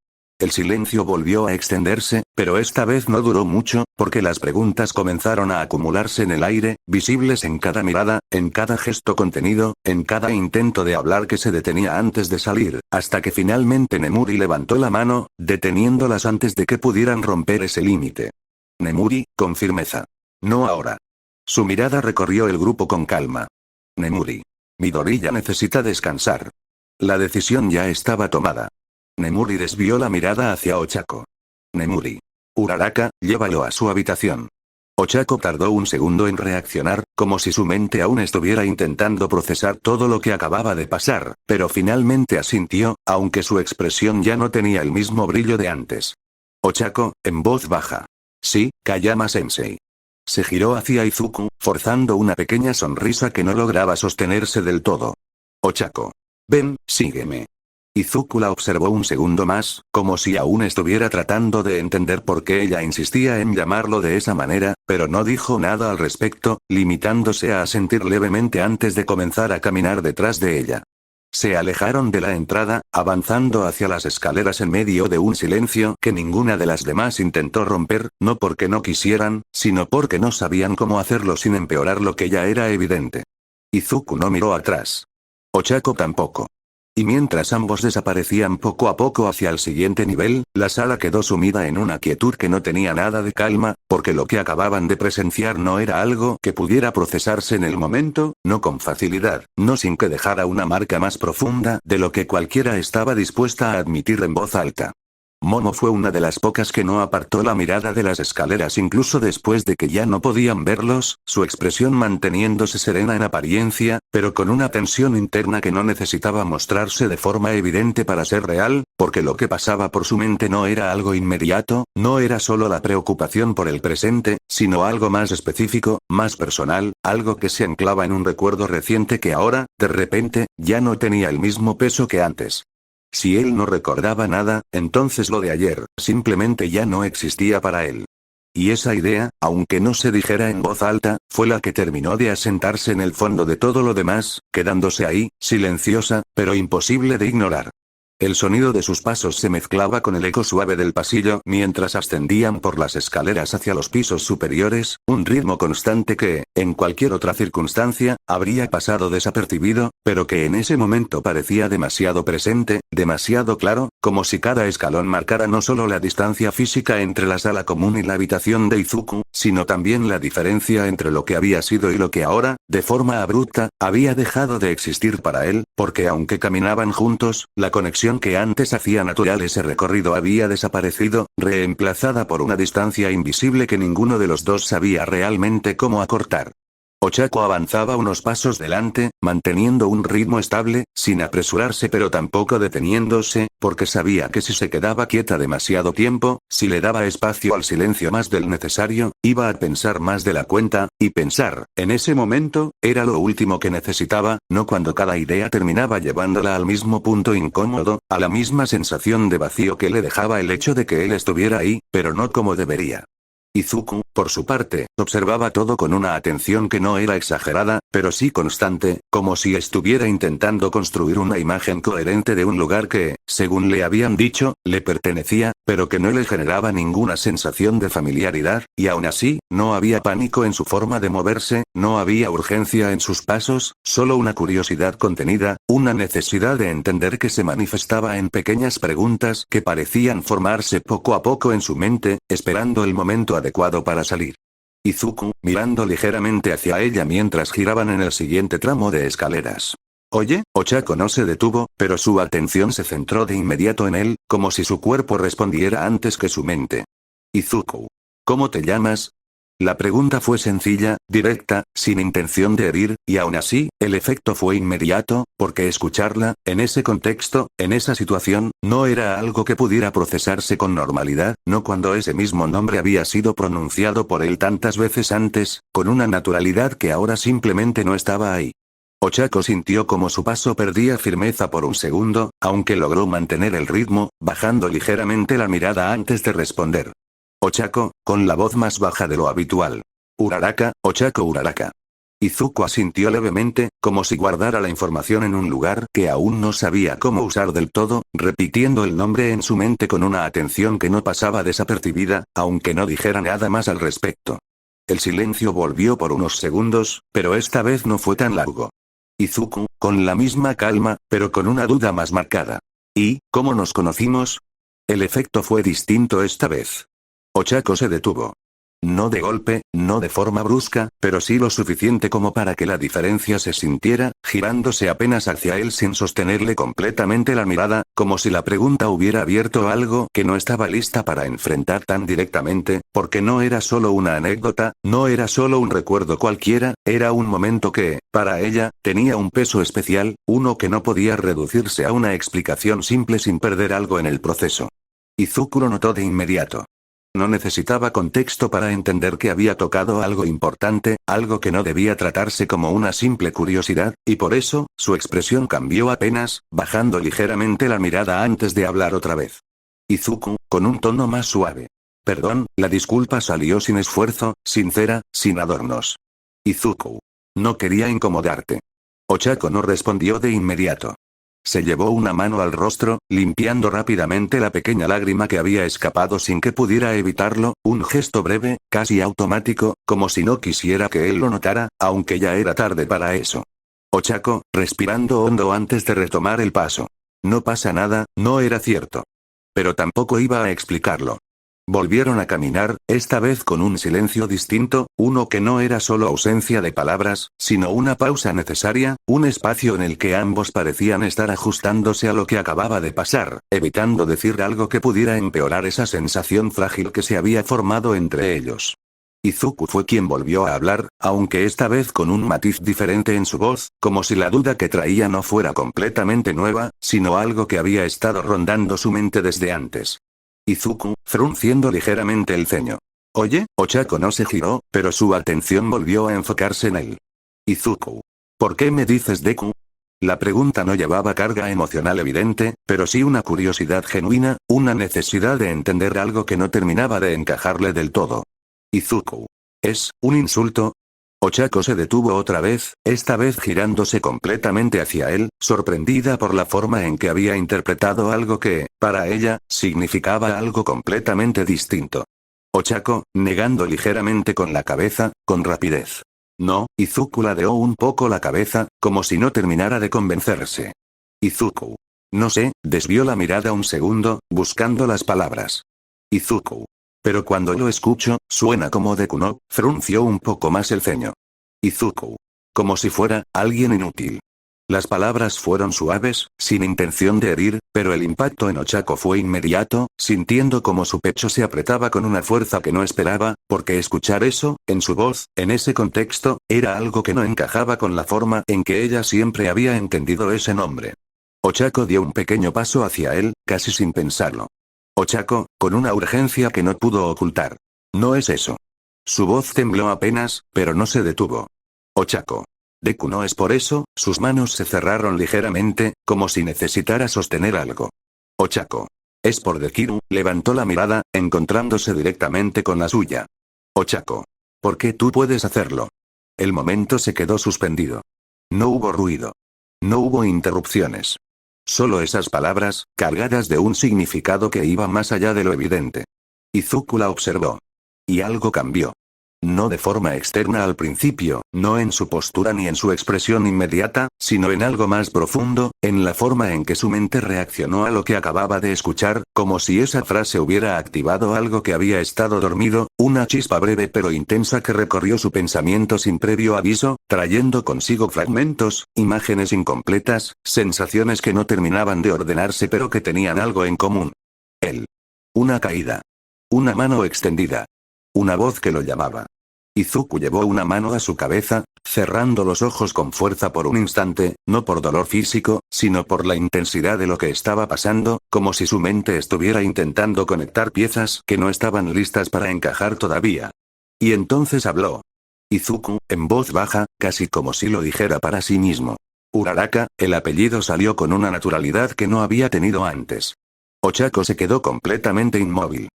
El silencio volvió a extenderse, pero esta vez no duró mucho, porque las preguntas comenzaron a acumularse en el aire, visibles en cada mirada, en cada gesto contenido, en cada intento de hablar que se detenía antes de salir, hasta que finalmente Nemuri levantó la mano, deteniéndolas antes de que pudieran romper ese límite. Nemuri, con firmeza. No ahora. Su mirada recorrió el grupo con calma. Nemuri. Midoriya necesita descansar. La decisión ya estaba tomada. Nemuri desvió la mirada hacia Ochako. Nemuri. Uraraka, llévalo a su habitación. Ochako tardó un segundo en reaccionar, como si su mente aún estuviera intentando procesar todo lo que acababa de pasar, pero finalmente asintió, aunque su expresión ya no tenía el mismo brillo de antes. Ochako, en voz baja. Sí, Kayama-sensei. Se giró hacia Izuku, forzando una pequeña sonrisa que no lograba sostenerse del todo. Ochako. Ven, sígueme. Izuku la observó un segundo más, como si aún estuviera tratando de entender por qué ella insistía en llamarlo de esa manera, pero no dijo nada al respecto, limitándose a asentir levemente antes de comenzar a caminar detrás de ella. Se alejaron de la entrada, avanzando hacia las escaleras en medio de un silencio que ninguna de las demás intentó romper, no porque no quisieran, sino porque no sabían cómo hacerlo sin empeorar lo que ya era evidente. Izuku no miró atrás. Ochako tampoco. Y mientras ambos desaparecían poco a poco hacia el siguiente nivel, la sala quedó sumida en una quietud que no tenía nada de calma, porque lo que acababan de presenciar no era algo que pudiera procesarse en el momento, no con facilidad, no sin que dejara una marca más profunda de lo que cualquiera estaba dispuesta a admitir en voz alta. Momo fue una de las pocas que no apartó la mirada de las escaleras incluso después de que ya no podían verlos, su expresión manteniéndose serena en apariencia, pero con una tensión interna que no necesitaba mostrarse de forma evidente para ser real, porque lo que pasaba por su mente no era algo inmediato, no era solo la preocupación por el presente, sino algo más específico, más personal, algo que se anclaba en un recuerdo reciente que ahora, de repente, ya no tenía el mismo peso que antes. Si él no recordaba nada, entonces lo de ayer, simplemente ya no existía para él. Y esa idea, aunque no se dijera en voz alta, fue la que terminó de asentarse en el fondo de todo lo demás, quedándose ahí, silenciosa, pero imposible de ignorar. El sonido de sus pasos se mezclaba con el eco suave del pasillo mientras ascendían por las escaleras hacia los pisos superiores, un ritmo constante que, en cualquier otra circunstancia, habría pasado desapercibido, pero que en ese momento parecía demasiado presente, demasiado claro, como si cada escalón marcara no solo la distancia física entre la sala común y la habitación de Izuku, sino también la diferencia entre lo que había sido y lo que ahora, de forma abrupta, había dejado de existir para él, porque aunque caminaban juntos, la conexión que antes hacía natural ese recorrido había desaparecido, reemplazada por una distancia invisible que ninguno de los dos sabía realmente cómo acortar. Ochako avanzaba unos pasos delante, manteniendo un ritmo estable, sin apresurarse pero tampoco deteniéndose, porque sabía que si se quedaba quieta demasiado tiempo, si le daba espacio al silencio más del necesario, iba a pensar más de la cuenta, y pensar, en ese momento, era lo último que necesitaba, no cuando cada idea terminaba llevándola al mismo punto incómodo, a la misma sensación de vacío que le dejaba el hecho de que él estuviera ahí, pero no como debería. Izuku, por su parte, observaba todo con una atención que no era exagerada, pero sí constante, como si estuviera intentando construir una imagen coherente de un lugar que, según le habían dicho, le pertenecía, pero que no le generaba ninguna sensación de familiaridad, y aún así, no había pánico en su forma de moverse, no había urgencia en sus pasos, solo una curiosidad contenida, una necesidad de entender que se manifestaba en pequeñas preguntas que parecían formarse poco a poco en su mente, esperando el momento adecuado para salir. Izuku, mirando ligeramente hacia ella mientras giraban en el siguiente tramo de escaleras. Oye, Ochako no se detuvo, pero su atención se centró de inmediato en él, como si su cuerpo respondiera antes que su mente. Izuku. ¿Cómo te llamas? La pregunta fue sencilla, directa, sin intención de herir, y aún así, el efecto fue inmediato, porque escucharla, en ese contexto, en esa situación, no era algo que pudiera procesarse con normalidad, no cuando ese mismo nombre había sido pronunciado por él tantas veces antes, con una naturalidad que ahora simplemente no estaba ahí. Ochako sintió como su paso perdía firmeza por un segundo, aunque logró mantener el ritmo, bajando ligeramente la mirada antes de responder. Ochako, con la voz más baja de lo habitual. Uraraka, Ochako Uraraka. Izuku asintió levemente, como si guardara la información en un lugar que aún no sabía cómo usar del todo, repitiendo el nombre en su mente con una atención que no pasaba desapercibida, aunque no dijera nada más al respecto. El silencio volvió por unos segundos, pero esta vez no fue tan largo. Izuku, con la misma calma, pero con una duda más marcada. ¿Y, cómo nos conocimos? El efecto fue distinto esta vez. Ochako se detuvo. No de golpe, no de forma brusca, pero sí lo suficiente como para que la diferencia se sintiera, girándose apenas hacia él sin sostenerle completamente la mirada, como si la pregunta hubiera abierto algo que no estaba lista para enfrentar tan directamente, porque no era solo una anécdota, no era solo un recuerdo cualquiera, era un momento que, para ella, tenía un peso especial, uno que no podía reducirse a una explicación simple sin perder algo en el proceso. Izuku lo notó de inmediato. No necesitaba contexto para entender que había tocado algo importante, algo que no debía tratarse como una simple curiosidad, y por eso, su expresión cambió apenas, bajando ligeramente la mirada antes de hablar otra vez. Izuku, con un tono más suave. Perdón, la disculpa salió sin esfuerzo, sincera, sin adornos. Izuku. No quería incomodarte. Ochako no respondió de inmediato. Se llevó una mano al rostro, limpiando rápidamente la pequeña lágrima que había escapado sin que pudiera evitarlo, un gesto breve, casi automático, como si no quisiera que él lo notara, aunque ya era tarde para eso. Ochako, respirando hondo antes de retomar el paso. No pasa nada, no era cierto. Pero tampoco iba a explicarlo. Volvieron a caminar, esta vez con un silencio distinto, uno que no era solo ausencia de palabras, sino una pausa necesaria, un espacio en el que ambos parecían estar ajustándose a lo que acababa de pasar, evitando decir algo que pudiera empeorar esa sensación frágil que se había formado entre ellos. Izuku fue quien volvió a hablar, aunque esta vez con un matiz diferente en su voz, como si la duda que traía no fuera completamente nueva, sino algo que había estado rondando su mente desde antes. Izuku, frunciendo ligeramente el ceño. Oye, Ochako no se giró, pero su atención volvió a enfocarse en él. Izuku. ¿Por qué me dices Deku? La pregunta no llevaba carga emocional evidente, pero sí una curiosidad genuina, una necesidad de entender algo que no terminaba de encajarle del todo. Izuku. ¿Es un insulto? Ochako se detuvo otra vez, esta vez girándose completamente hacia él, sorprendida por la forma en que había interpretado algo que, para ella, significaba algo completamente distinto. Ochako, negando ligeramente con la cabeza, con rapidez. No, Izuku ladeó un poco la cabeza, como si no terminara de convencerse. Izuku. No sé, desvió la mirada un segundo, buscando las palabras. Izuku. Pero cuando lo escucho, suena como Deku no, frunció un poco más el ceño. Izuku. Como si fuera, alguien inútil. Las palabras fueron suaves, sin intención de herir, pero el impacto en Ochako fue inmediato, sintiendo como su pecho se apretaba con una fuerza que no esperaba, porque escuchar eso, en su voz, en ese contexto, era algo que no encajaba con la forma en que ella siempre había entendido ese nombre. Ochako dio un pequeño paso hacia él, casi sin pensarlo. Ochako, con una urgencia que no pudo ocultar. No es eso. Su voz tembló apenas, pero no se detuvo. Ochako. Deku no es por eso, sus manos se cerraron ligeramente, como si necesitara sostener algo. Ochako. Es por Dekiru, levantó la mirada, encontrándose directamente con la suya. Ochako. ¿Por qué tú puedes hacerlo? El momento se quedó suspendido. No hubo ruido. No hubo interrupciones. Solo esas palabras, cargadas de un significado que iba más allá de lo evidente. Izuku la observó. Y algo cambió. No de forma externa al principio, no en su postura ni en su expresión inmediata, sino en algo más profundo, en la forma en que su mente reaccionó a lo que acababa de escuchar, como si esa frase hubiera activado algo que había estado dormido, una chispa breve pero intensa que recorrió su pensamiento sin previo aviso, trayendo consigo fragmentos, imágenes incompletas, sensaciones que no terminaban de ordenarse pero que tenían algo en común. Él. Una caída. Una mano extendida. Una voz que lo llamaba. Izuku llevó una mano a su cabeza, cerrando los ojos con fuerza por un instante, no por dolor físico, sino por la intensidad de lo que estaba pasando, como si su mente estuviera intentando conectar piezas que no estaban listas para encajar todavía. Y entonces habló. Izuku, en voz baja, casi como si lo dijera para sí mismo. Uraraka, el apellido salió con una naturalidad que no había tenido antes. Ochako se quedó completamente inmóvil.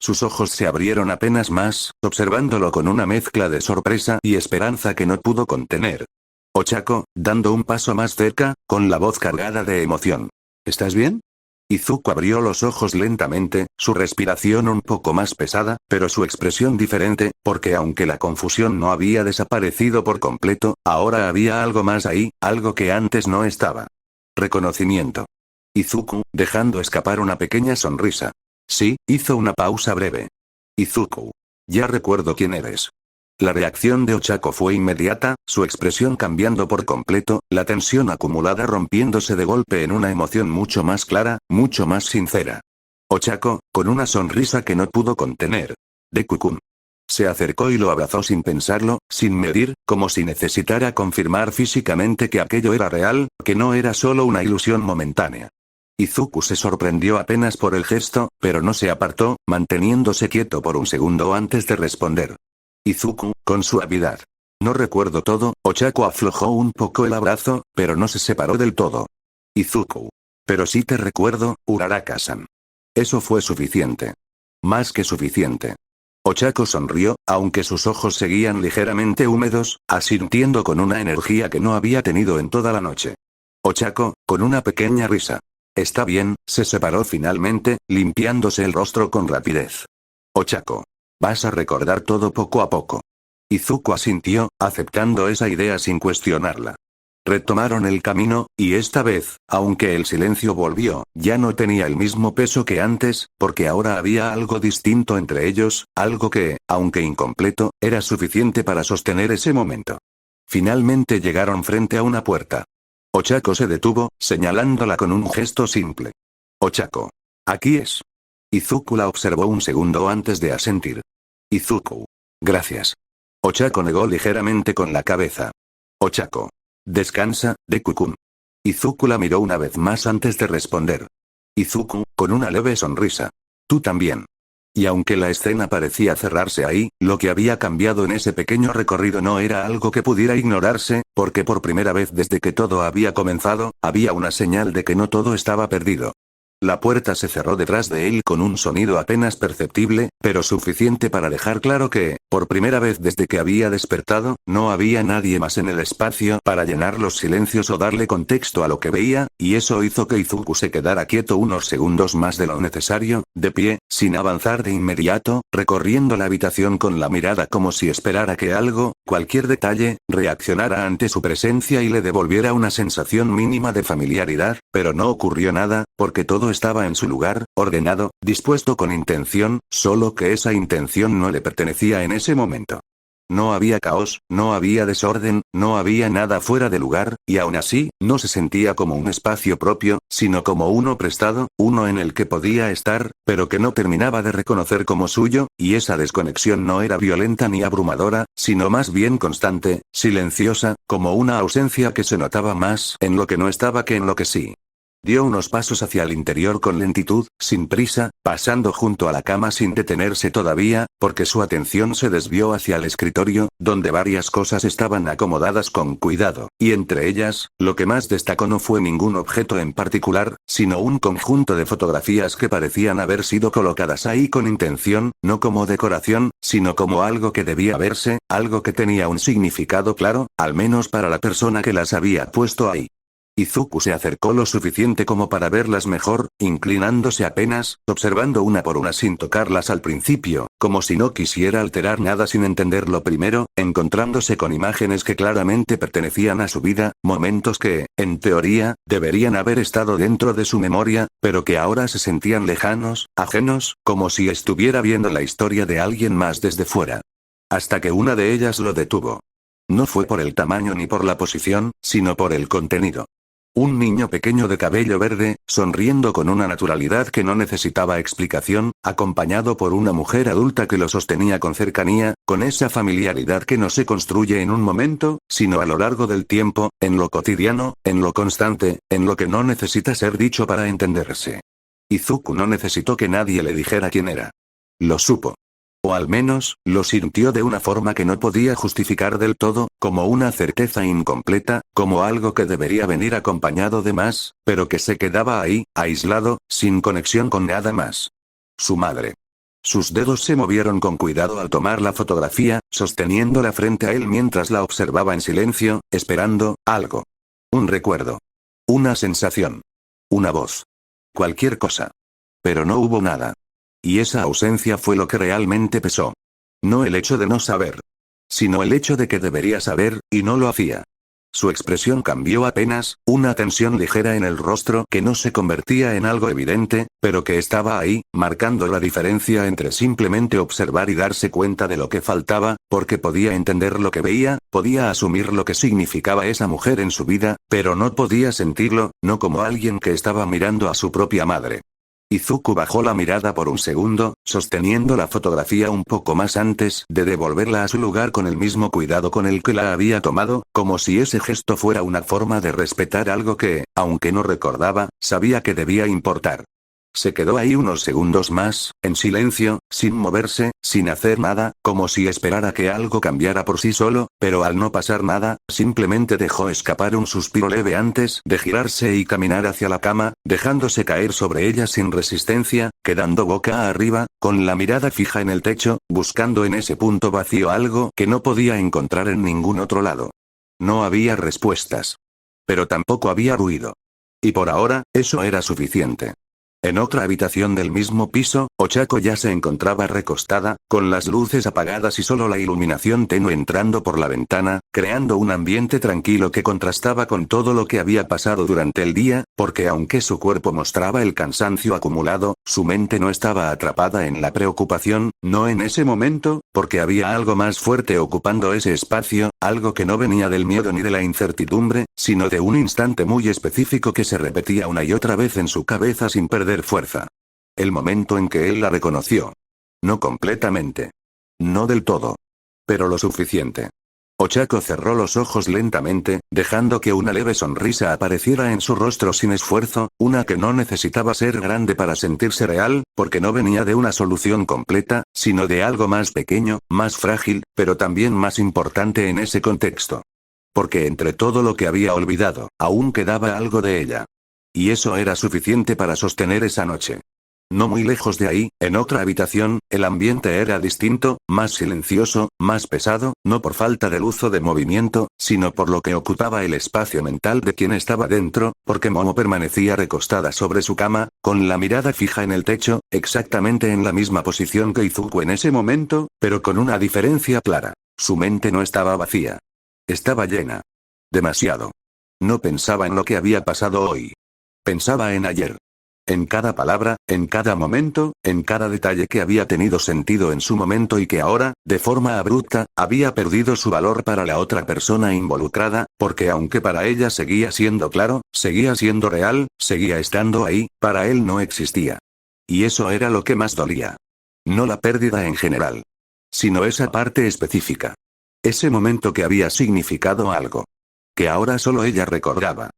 Sus ojos se abrieron apenas más, observándolo con una mezcla de sorpresa y esperanza que no pudo contener. Ochako, dando un paso más cerca, con la voz cargada de emoción. ¿Estás bien? Izuku abrió los ojos lentamente, su respiración un poco más pesada, pero su expresión diferente, porque aunque la confusión no había desaparecido por completo, ahora había algo más ahí, algo que antes no estaba. Reconocimiento. Izuku, dejando escapar una pequeña sonrisa. Sí, hizo una pausa breve. Izuku. Ya recuerdo quién eres. La reacción de Ochako fue inmediata, su expresión cambiando por completo, la tensión acumulada rompiéndose de golpe en una emoción mucho más clara, mucho más sincera. Ochako, con una sonrisa que no pudo contener. Deku-kun. Se acercó y lo abrazó sin pensarlo, sin medir, como si necesitara confirmar físicamente que aquello era real, que no era solo una ilusión momentánea. Izuku se sorprendió apenas por el gesto, pero no se apartó, manteniéndose quieto por un segundo antes de responder. Izuku, con suavidad. No recuerdo todo, Ochako aflojó un poco el abrazo, pero no se separó del todo. Izuku. Pero sí te recuerdo, Uraraka-san. Eso fue suficiente. Más que suficiente. Ochako sonrió, aunque sus ojos seguían ligeramente húmedos, asintiendo con una energía que no había tenido en toda la noche. Ochako, con una pequeña risa. Está bien, se separó finalmente, limpiándose el rostro con rapidez. Ochako. Vas a recordar todo poco a poco. Izuku asintió, aceptando esa idea sin cuestionarla. Retomaron el camino, y esta vez, aunque el silencio volvió, ya no tenía el mismo peso que antes, porque ahora había algo distinto entre ellos, algo que, aunque incompleto, era suficiente para sostener ese momento. Finalmente llegaron frente a una puerta. Ochako se detuvo, señalándola con un gesto simple. Ochako. Aquí es. Izuku la observó un segundo antes de asentir. Izuku. Gracias. Ochako negó ligeramente con la cabeza. Ochako. Descansa, Deku-kun. Izuku la miró una vez más antes de responder. Izuku, con una leve sonrisa. Tú también. Y aunque la escena parecía cerrarse ahí, lo que había cambiado en ese pequeño recorrido no era algo que pudiera ignorarse, porque por primera vez desde que todo había comenzado, había una señal de que no todo estaba perdido. La puerta se cerró detrás de él con un sonido apenas perceptible, pero suficiente para dejar claro que, por primera vez desde que había despertado, no había nadie más en el espacio para llenar los silencios o darle contexto a lo que veía, y eso hizo que Izuku se quedara quieto unos segundos más de lo necesario, de pie, sin avanzar de inmediato, recorriendo la habitación con la mirada como si esperara que algo, cualquier detalle, reaccionara ante su presencia y le devolviera una sensación mínima de familiaridad, pero no ocurrió nada, porque todo estaba en su lugar, ordenado, dispuesto con intención, solo que esa intención no le pertenecía en ese momento. No había caos, no había desorden, no había nada fuera de lugar, y aún así, no se sentía como un espacio propio, sino como uno prestado, uno en el que podía estar, pero que no terminaba de reconocer como suyo, y esa desconexión no era violenta ni abrumadora, sino más bien constante, silenciosa, como una ausencia que se notaba más en lo que no estaba que en lo que sí. Dio unos pasos hacia el interior con lentitud, sin prisa, pasando junto a la cama sin detenerse todavía, porque su atención se desvió hacia el escritorio, donde varias cosas estaban acomodadas con cuidado, y entre ellas, lo que más destacó no fue ningún objeto en particular, sino un conjunto de fotografías que parecían haber sido colocadas ahí con intención, no como decoración, sino como algo que debía verse, algo que tenía un significado claro, al menos para la persona que las había puesto ahí. Izuku se acercó lo suficiente como para verlas mejor, inclinándose apenas, observando una por una sin tocarlas al principio, como si no quisiera alterar nada sin entenderlo primero, encontrándose con imágenes que claramente pertenecían a su vida, momentos que, en teoría, deberían haber estado dentro de su memoria, pero que ahora se sentían lejanos, ajenos, como si estuviera viendo la historia de alguien más desde fuera. Hasta que una de ellas lo detuvo. No fue por el tamaño ni por la posición, sino por el contenido. Un niño pequeño de cabello verde, sonriendo con una naturalidad que no necesitaba explicación, acompañado por una mujer adulta que lo sostenía con cercanía, con esa familiaridad que no se construye en un momento, sino a lo largo del tiempo, en lo cotidiano, en lo constante, en lo que no necesita ser dicho para entenderse. Izuku no necesitó que nadie le dijera quién era. Lo supo. O al menos, lo sintió de una forma que no podía justificar del todo, como una certeza incompleta, como algo que debería venir acompañado de más, pero que se quedaba ahí, aislado, sin conexión con nada más. Su madre. Sus dedos se movieron con cuidado al tomar la fotografía, sosteniéndola frente a él mientras la observaba en silencio, esperando algo. Un recuerdo. Una sensación. Una voz. Cualquier cosa. Pero no hubo nada. Y esa ausencia fue lo que realmente pesó. No el hecho de no saber. Sino el hecho de que debería saber, y no lo hacía. Su expresión cambió apenas, una tensión ligera en el rostro que no se convertía en algo evidente, pero que estaba ahí, marcando la diferencia entre simplemente observar y darse cuenta de lo que faltaba, porque podía entender lo que veía, podía asumir lo que significaba esa mujer en su vida, pero no podía sentirlo, no como alguien que estaba mirando a su propia madre. Izuku bajó la mirada por un segundo, sosteniendo la fotografía un poco más antes de devolverla a su lugar con el mismo cuidado con el que la había tomado, como si ese gesto fuera una forma de respetar algo que, aunque no recordaba, sabía que debía importar. Se quedó ahí unos segundos más, en silencio, sin moverse, sin hacer nada, como si esperara que algo cambiara por sí solo, pero al no pasar nada, simplemente dejó escapar un suspiro leve antes de girarse y caminar hacia la cama, dejándose caer sobre ella sin resistencia, quedando boca arriba, con la mirada fija en el techo, buscando en ese punto vacío algo que no podía encontrar en ningún otro lado. No había respuestas. Pero tampoco había ruido. Y por ahora, eso era suficiente. En otra habitación del mismo piso, Ochako ya se encontraba recostada, con las luces apagadas y solo la iluminación tenue entrando por la ventana, creando un ambiente tranquilo que contrastaba con todo lo que había pasado durante el día, porque aunque su cuerpo mostraba el cansancio acumulado, su mente no estaba atrapada en la preocupación, no en ese momento, porque había algo más fuerte ocupando ese espacio, algo que no venía del miedo ni de la incertidumbre, sino de un instante muy específico que se repetía una y otra vez en su cabeza sin perder fuerza. El momento en que él la reconoció. No completamente. No del todo. Pero lo suficiente. Ochako cerró los ojos lentamente, dejando que una leve sonrisa apareciera en su rostro sin esfuerzo, una que no necesitaba ser grande para sentirse real, porque no venía de una solución completa, sino de algo más pequeño, más frágil, pero también más importante en ese contexto. Porque entre todo lo que había olvidado, aún quedaba algo de ella. Y eso era suficiente para sostener esa noche. No muy lejos de ahí, en otra habitación, el ambiente era distinto, más silencioso, más pesado, no por falta de luz o de movimiento, sino por lo que ocupaba el espacio mental de quien estaba dentro, porque Momo permanecía recostada sobre su cama, con la mirada fija en el techo, exactamente en la misma posición que Izuku en ese momento, pero con una diferencia clara. Su mente no estaba vacía. Estaba llena. Demasiado. No pensaba en lo que había pasado hoy. Pensaba en ayer. En cada palabra, en cada momento, en cada detalle que había tenido sentido en su momento y que ahora, de forma abrupta, había perdido su valor para la otra persona involucrada, porque aunque para ella seguía siendo claro, seguía siendo real, seguía estando ahí, para él no existía. Y eso era lo que más dolía. No la pérdida en general. Sino esa parte específica. Ese momento que había significado algo. Que ahora solo ella recordaba.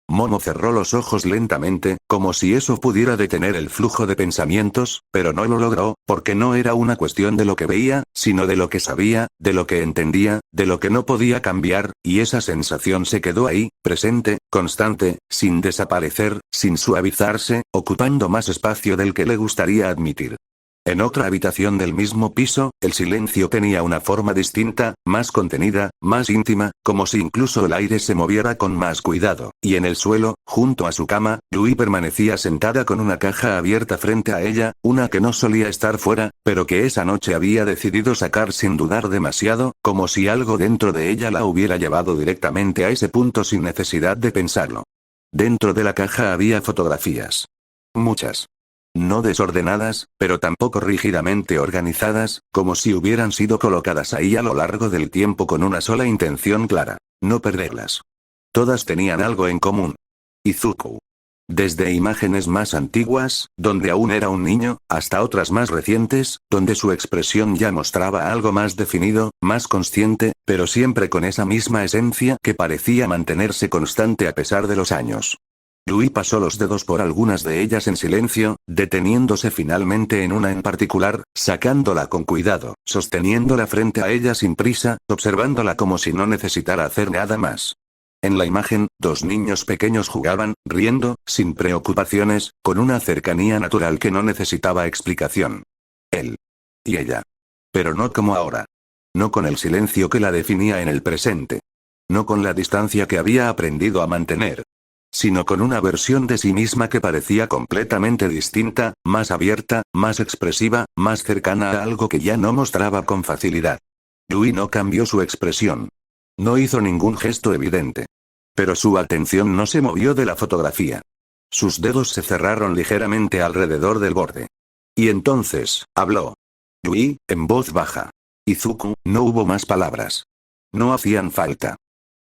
Momo cerró los ojos lentamente, como si eso pudiera detener el flujo de pensamientos, pero no lo logró, porque no era una cuestión de lo que veía, sino de lo que sabía, de lo que entendía, de lo que no podía cambiar, y esa sensación se quedó ahí, presente, constante, sin desaparecer, sin suavizarse, ocupando más espacio del que le gustaría admitir. En otra habitación del mismo piso, el silencio tenía una forma distinta, más contenida, más íntima, como si incluso el aire se moviera con más cuidado, y en el suelo, junto a su cama, Yui permanecía sentada con una caja abierta frente a ella, una que no solía estar fuera, pero que esa noche había decidido sacar sin dudar demasiado, como si algo dentro de ella la hubiera llevado directamente a ese punto sin necesidad de pensarlo. Dentro de la caja había fotografías. Muchas. No desordenadas, pero tampoco rígidamente organizadas, como si hubieran sido colocadas ahí a lo largo del tiempo con una sola intención clara: no perderlas. Todas tenían algo en común. Izuku. Desde imágenes más antiguas, donde aún era un niño, hasta otras más recientes, donde su expresión ya mostraba algo más definido, más consciente, pero siempre con esa misma esencia que parecía mantenerse constante a pesar de los años. Yui pasó los dedos por algunas de ellas en silencio, deteniéndose finalmente en una en particular, sacándola con cuidado, sosteniéndola frente a ella sin prisa, observándola como si no necesitara hacer nada más. En la imagen, dos niños pequeños jugaban, riendo, sin preocupaciones, con una cercanía natural que no necesitaba explicación. Él. Y ella. Pero no como ahora. No con el silencio que la definía en el presente. No con la distancia que había aprendido a mantener. Sino con una versión de sí misma que parecía completamente distinta, más abierta, más expresiva, más cercana a algo que ya no mostraba con facilidad. Yui no cambió su expresión. No hizo ningún gesto evidente. Pero su atención no se movió de la fotografía. Sus dedos se cerraron ligeramente alrededor del borde. Y entonces, habló. Yui, en voz baja. Izuku, no hubo más palabras. No hacían falta.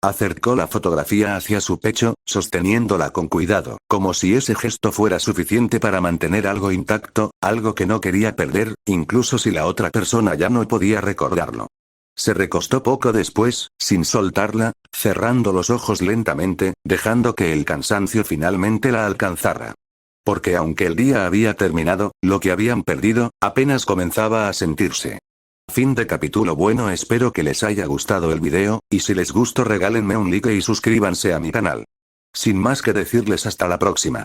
Acercó la fotografía hacia su pecho, sosteniéndola con cuidado, como si ese gesto fuera suficiente para mantener algo intacto, algo que no quería perder, incluso si la otra persona ya no podía recordarlo. Se recostó poco después, sin soltarla, cerrando los ojos lentamente, dejando que el cansancio finalmente la alcanzara. Porque aunque el día había terminado, lo que habían perdido, apenas comenzaba a sentirse. Fin de capítulo. Bueno, espero que les haya gustado el video, y si les gustó regálenme un like y suscríbanse a mi canal. Sin más que decirles, hasta la próxima.